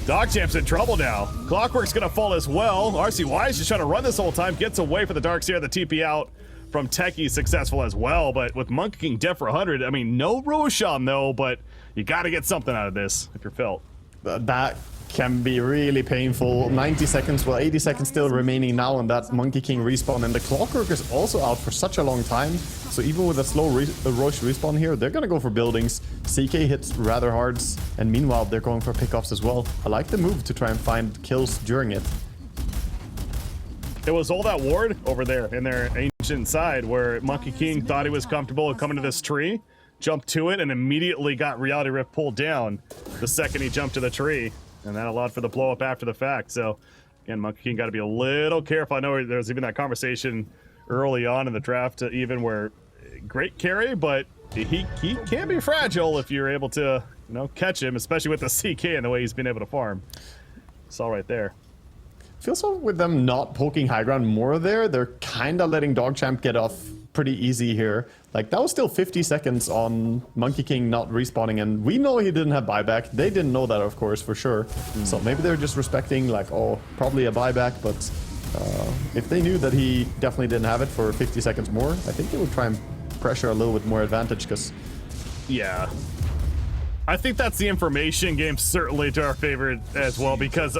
DogChamp's in trouble now. Clockwork's gonna fall as well. RCY is just trying to run this whole time, gets away for the Darkseer, the TP out from Techie successful as well, but with Monkey King dead for 100, I mean, no Roshan though, but you gotta get something out of this if you're felt. That can be really painful. 90 seconds, well 80 seconds still remaining now on that Monkey King respawn, and the Clockwork is also out for such a long time, so even with a slow Roche respawn here, they're gonna go for buildings. CK hits rather hard, and meanwhile they're going for pickoffs as well. I like the move to try and find kills during it. It was all that ward over there in their ancient side where Monkey King thought he was comfortable coming to this tree, jumped to it, and immediately got Reality Rift pulled down the second he jumped to the tree. And that allowed for the blow up after the fact. So, again, Monkey King got to be a little careful. I know there was even that conversation early on in the draft, even where great carry, but he can be fragile if you're able to, you know, catch him, especially with the CK and the way he's been able to farm. It's all right there. Feels like with them not poking high ground more there, they're kind of letting DogChamp get off pretty easy here. Like, that was still 50 seconds on Monkey King not respawning, and we know he didn't have buyback. They didn't know that, of course, for sure. So maybe they're just respecting, like, oh, probably a buyback, but if they knew that he definitely didn't have it for 50 seconds more, I think they would try and pressure a little bit more advantage, because... Yeah. I think that's the information game certainly to our favor as well, because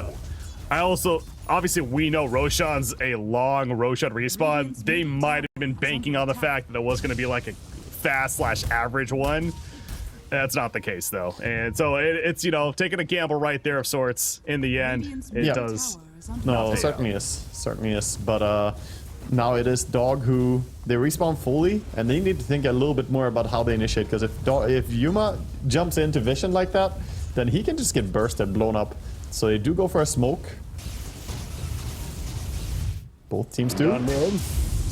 I also... Obviously, we know Roshan's a long Roshan respawn. They might have been banking on the fact that it was going to be like a fast/average one. That's not the case, though. And so it's, you know, taking a gamble right there of sorts. In the end, it does. No, certainly is. Certainly is. But now it is Dog who... They respawn fully, and they need to think a little bit more about how they initiate. Because if Yuma jumps into Vision like that, then he can just get bursted, blown up. So they do go for a smoke. Both teams do.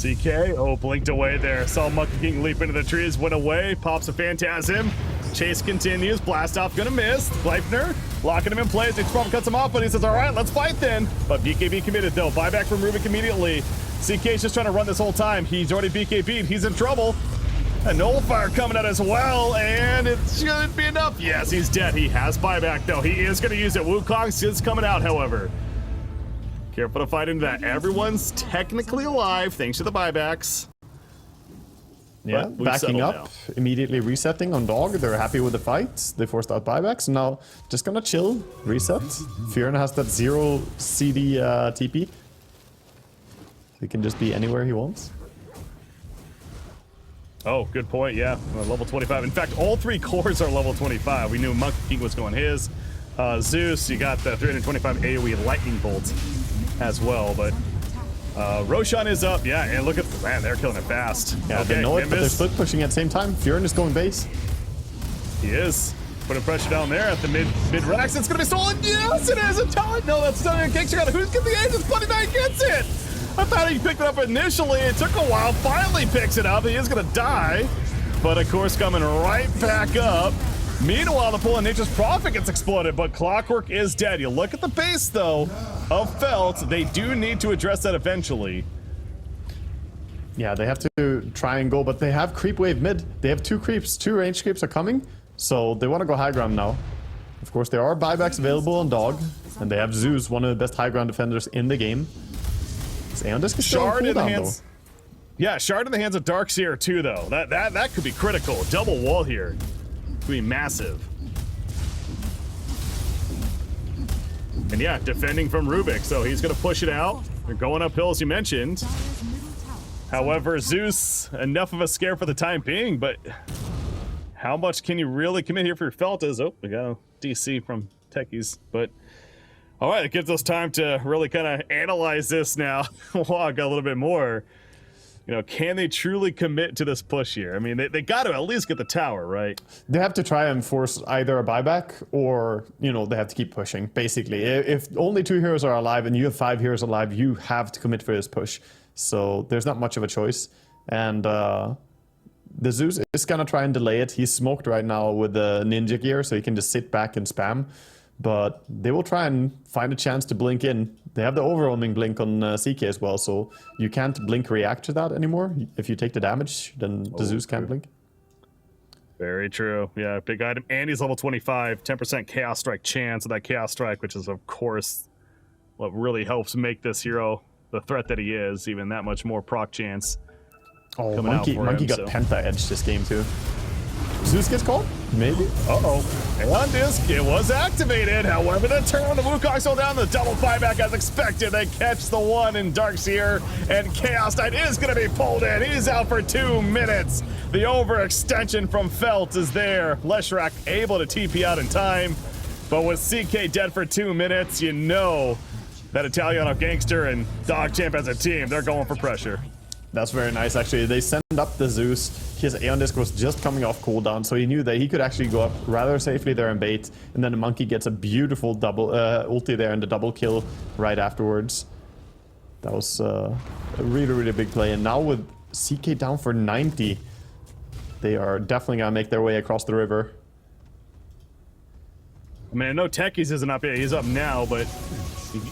CK, oh, blinked away there. Saw Monkey King leap into the trees, went away, pops a Phantasm. Chase continues, blast off gonna miss. Gleipnir locking him in place. X-Prom cuts him off, but he says, all right, let's fight then. But BKB committed though. Buyback from Rubik immediately. CK's just trying to run this whole time. He's already BKB'd, he's in trouble. A Nullifier coming out as well, and it should be enough. Yes, he's dead. He has buyback though. He is gonna use it. Wukong's is coming out, however. Careful to fight into that. Everyone's technically alive thanks to the buybacks. Yeah, backing up, now. Immediately resetting on Dog. They're happy with the fight. They forced out buybacks. Now, just gonna chill, reset. Fjorn has that 0 CD TP. He can just be anywhere he wants. Oh, good point, yeah. Level 25. In fact, all 3 cores are level 25. We knew Monkey King was going his. Zeus, you got the 325 AoE Lightning Bolt as well, but Roshan is up, yeah, and look at, man, they're killing it fast. Yeah, okay, they know it, but they're split pushing at the same time. Fjorn is going base. He is. Putting pressure down there at the mid-racks. It's gonna be stolen. Yes, it is a talent. No, that's not a kick shot. Who's getting the ace? It's Bloody Knight gets it. I thought he picked it up initially. It took a while. Finally picks it up. He is gonna die, but of course coming right back up. Meanwhile, the pool of Nature's Prophet gets exploded, but Clockwork is dead. You look at the base, though, of Felt. They do need to address that eventually. Yeah, they have to try and go, but they have creep wave mid. They have 2 creeps. 2 range creeps are coming, so they want to go high ground now. Of course, there are buybacks available on Dog, and they have Zeus, one of the best high ground defenders in the game. Aeondisc is still on cooldown, though. Yeah, Shard in the hands of Darkseer, too, though. That could be critical. Double wall here. Be massive. And yeah, defending from Rubik, so he's gonna push it out. They're going uphill, as you mentioned. However, Zeus, enough of a scare for the time being, but how much can you really commit here for Feltas? Oh, we got a DC from Techies, but all right, it gives us time to really kind of analyze this now. Walk a little bit more. You know, can they truly commit to this push here? I mean, they got to at least get the tower, right? They have to try and force either a buyback or, you know, they have to keep pushing, basically. If only 2 heroes are alive and you have 5 heroes alive, you have to commit for this push. So there's not much of a choice. And the Zeus is going to try and delay it. He's smoked right now with the ninja gear, so he can just sit back and spam. But they will try and find a chance to blink in. They have the overwhelming blink on CK as well, so you can't blink react to that anymore. If you take the damage, then the Zeus can't blink. Very true. Yeah, big item. And he's level 25, 10% Chaos Strike chance of that Chaos Strike, which is, of course, what really helps make this hero the threat that he is, even that much more proc chance. Oh, Monkey got Penta Edge this game, too. Zeus gets called? Maybe? Uh-oh. Aeon Disc, it was activated. However, the turn on the Wukong still down, the double buyback as expected. They catch the one in Darkseer, and Chaos Knight is going to be pulled in. He's out for 2 minutes. The overextension from Felt is there. Leshrac able to TP out in time, but with CK dead for 2 minutes, you know that Italiano Gangster and DogChamp as a team, they're going for pressure. That's very nice, actually. They send up the Zeus. His Aeon Disc was just coming off cooldown, so he knew that he could actually go up rather safely there and bait. And then the Monkey gets a beautiful double ulti there and the double kill right afterwards. That was a really, really big play. And now with CK down for 90, they are definitely going to make their way across the river. I mean, I know Techies isn't up yet. He's up now, but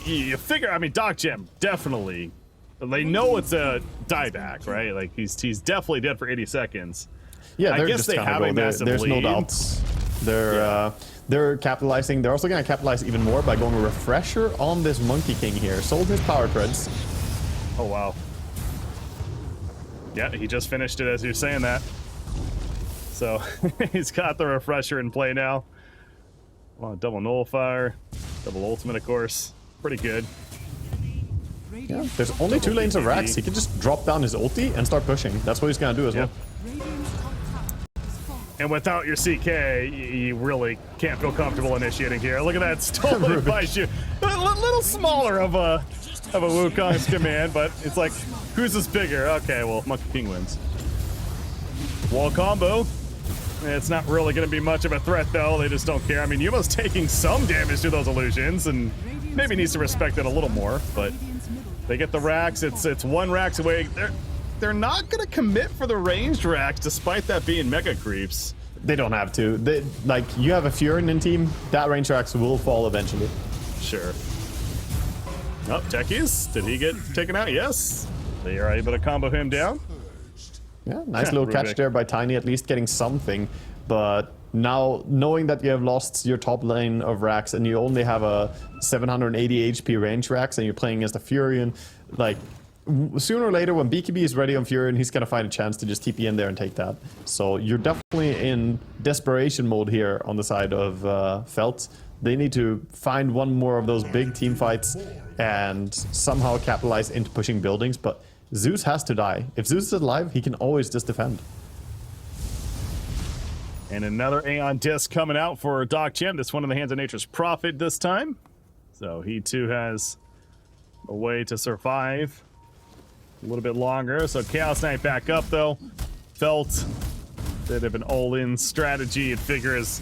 you figure, I mean, DogChamp definitely... They know it's a dieback, right? Like he's definitely dead for 80 seconds. Yeah, I guess they have a massive There's lead. no doubts. They're capitalizing. They're also going to capitalize even more by going a refresher on this Monkey King here. Sold his power treads. Oh wow. Yeah, he just finished it as you're saying that. So he's got the refresher in play now. Well, double nullifier, double ultimate, of course. Pretty good. Yeah, there's only 2 lanes of racks. He can just drop down his ulti and start pushing. That's what he's gonna do as well. And without your CK, you really can't feel comfortable initiating here. Look at that, stolen by you. A little smaller of a Wukong's command, but it's like, who's this bigger? Okay, well, Monkey King wins. Wall combo. It's not really going to be much of a threat, though. They just don't care. I mean, Yuma's taking some damage to those illusions, and maybe needs to respect it a little more, but they get the racks. It's 1 racks away. They're not going to commit for the ranged racks, despite that being mega creeps. They don't have to. Like, you have a Furin in team, that range racks will fall eventually. Sure. Oh, Techies, did he get taken out? Yes. They are able to combo him down. Yeah, nice little catch there by Tiny, at least getting something. But now, knowing that you have lost your top lane of racks and you only have a 780 HP range racks and you're playing as the Furion, like, sooner or later when BKB is ready on Furion, he's gonna find a chance to just TP in there and take that. So you're definitely in desperation mode here on the side of Felt. They need to find one more of those big team fights and somehow capitalize into pushing buildings, but Zeus has to die. If Zeus is alive, he can always just defend. And another Aeon Disc coming out for DogChamp. This one in the hands of Nature's Prophet this time. So he too has a way to survive a little bit longer. So Chaos Knight back up though. Felt bit of an all-in strategy and figure is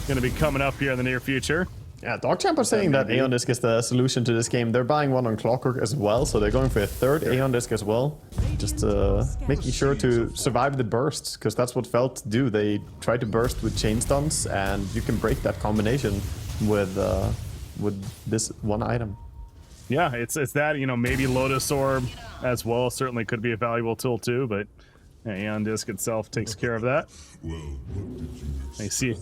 going to be coming up here in the near future. Yeah, DogChamp are saying that Aeon Disc is the solution to this game. They're buying one on Clockwork as well, so they're going for a 3rd Aeon Disc as well. Just making sure to survive the bursts, because that's what Felt do. They try to burst with chain stuns, and you can break that combination with this one item. Yeah, it's that, you know, maybe Lotus Orb as well certainly could be a valuable tool too, but Aeon Disc itself takes care of that. I see.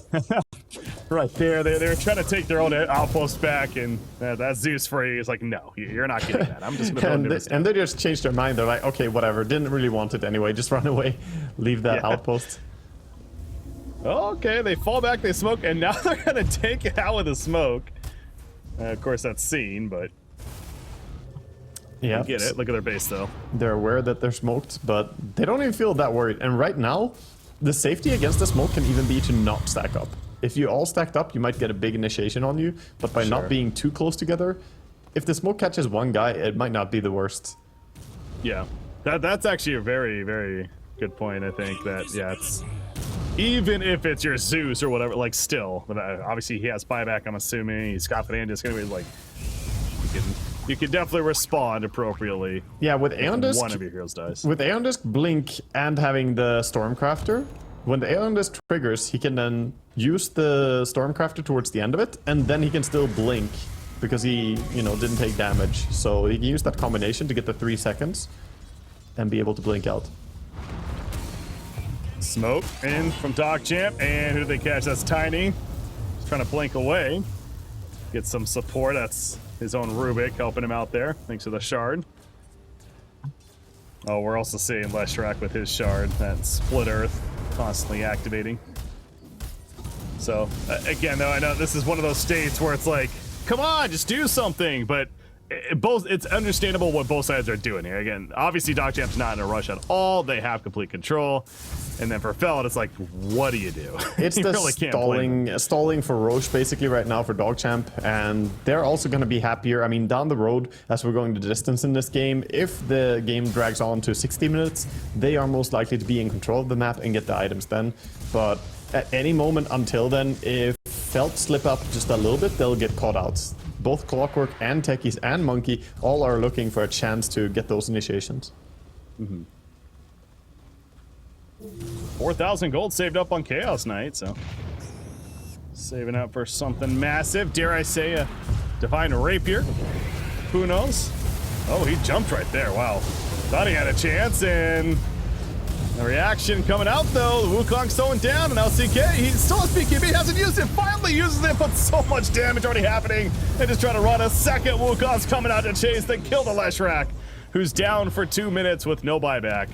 Right there, they're trying to take their own outpost back, and that Zeus free is like, no, you're not getting that. I'm just going to and they just changed their mind. They're like, okay, whatever. Didn't really want it anyway. Just run away. Leave that outpost. Okay, they fall back, they smoke, and now they're going to take it out with a smoke. Of course, that's seen, but yeah, I get it. Look at their base, though. They're aware that they're smoked, but they don't even feel that worried. And right now, the safety against the smoke can even be to not stack up. If you all stacked up, you might get a big initiation on you, but by not being too close together, if the smoke catches one guy, it might not be the worst. Yeah, that's actually a very, very good point, I think, that, yeah, it's... Even if it's your Zeus or whatever, like, still, but obviously he has buyback, I'm assuming, he's got Aeon Disc, anyway, like, you can definitely respond appropriately. Yeah, with Aeon Disc, one of your heroes dies. With Aeon Disc, Blink, and having the Stormcrafter, when the Aeon Disc triggers, he can then use the Stormcrafter towards the end of it, and then he can still blink, because he, you know, didn't take damage. So he can use that combination to get the 3 seconds, and be able to blink out. Smoke in from DogChamp, and who do they catch? That's Tiny. Just trying to blink away. Get some support. That's his own Rubik helping him out there. Thanks for the shard. Oh, we're also seeing Leshrac with his shard. That split earth constantly activating. So, again, though, I know this is one of those states where it's like, come on, just do something. But it's understandable what both sides are doing here. Again, obviously, DogChamp's not in a rush at all. They have complete control. And then for Feld, it's like, what do you do? It's you the really stalling for Roche basically right now for DogChamp, and they're also going to be happier. I mean, down the road, as we're going the distance in this game, if the game drags on to 60 minutes, they are most likely to be in control of the map and get the items then. But at any moment until then, if Feld slip up just a little bit, they'll get caught out. Both Clockwork and Techies and Monkey all are looking for a chance to get those initiations. 4,000 gold saved up on Chaos Knight, so saving up for something massive. Dare I say a Divine Rapier? Who knows? Oh, he jumped right there. Wow. Thought he had a chance, and the reaction coming out though. The Wukong's throwing down, and now CK, he still has BKB, hasn't used it, finally uses it, but so much damage already happening. They just try to run a second. Wukong's coming out to chase, then kill the Leshrac, who's down for 2 minutes with no buyback.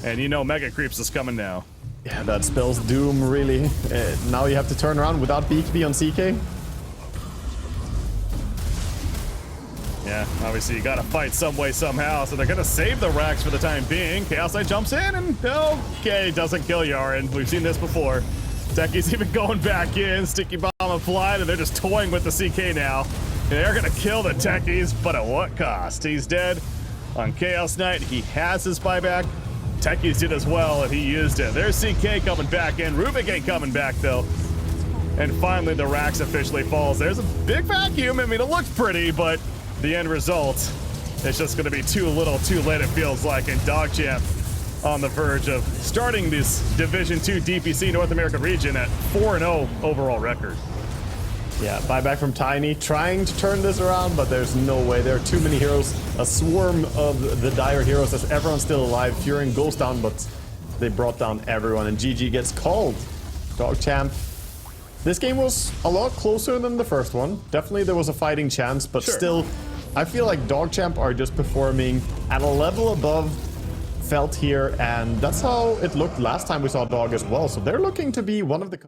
And you know Mega Creeps is coming now. Yeah, that spells doom, really. Now you have to turn around without BKB on CK. Yeah, obviously you gotta fight some way, somehow, so they're gonna save the racks for the time being. Chaos Knight jumps in and, okay, doesn't kill Yaren. We've seen this before. Techies even going back in, Sticky Bomb applied, and they're just toying with the CK now. And they're gonna kill the Techies, but at what cost? He's dead on Chaos Knight. He has his buyback. Techies did as well, and he used it. There's CK coming back in. Rubik ain't coming back, though. And finally, the racks officially falls. There's a big vacuum. I mean, it looks pretty, but the end result, it's just going to be too little, too late, it feels like. And DogChamp on the verge of starting this Division 2 DPC North American region at 4-0 overall record. Yeah, buyback from Tiny, trying to turn this around, but there's no way. There are too many heroes, a swarm of the dire heroes as everyone's still alive. Furin goes down, but they brought down everyone, and GG gets called. DogChamp. This game was a lot closer than the first one. Definitely there was a fighting chance, but still, I feel like DogChamp are just performing at a level above Felt here, and that's how it looked last time we saw Dog as well. So they're looking to be one of the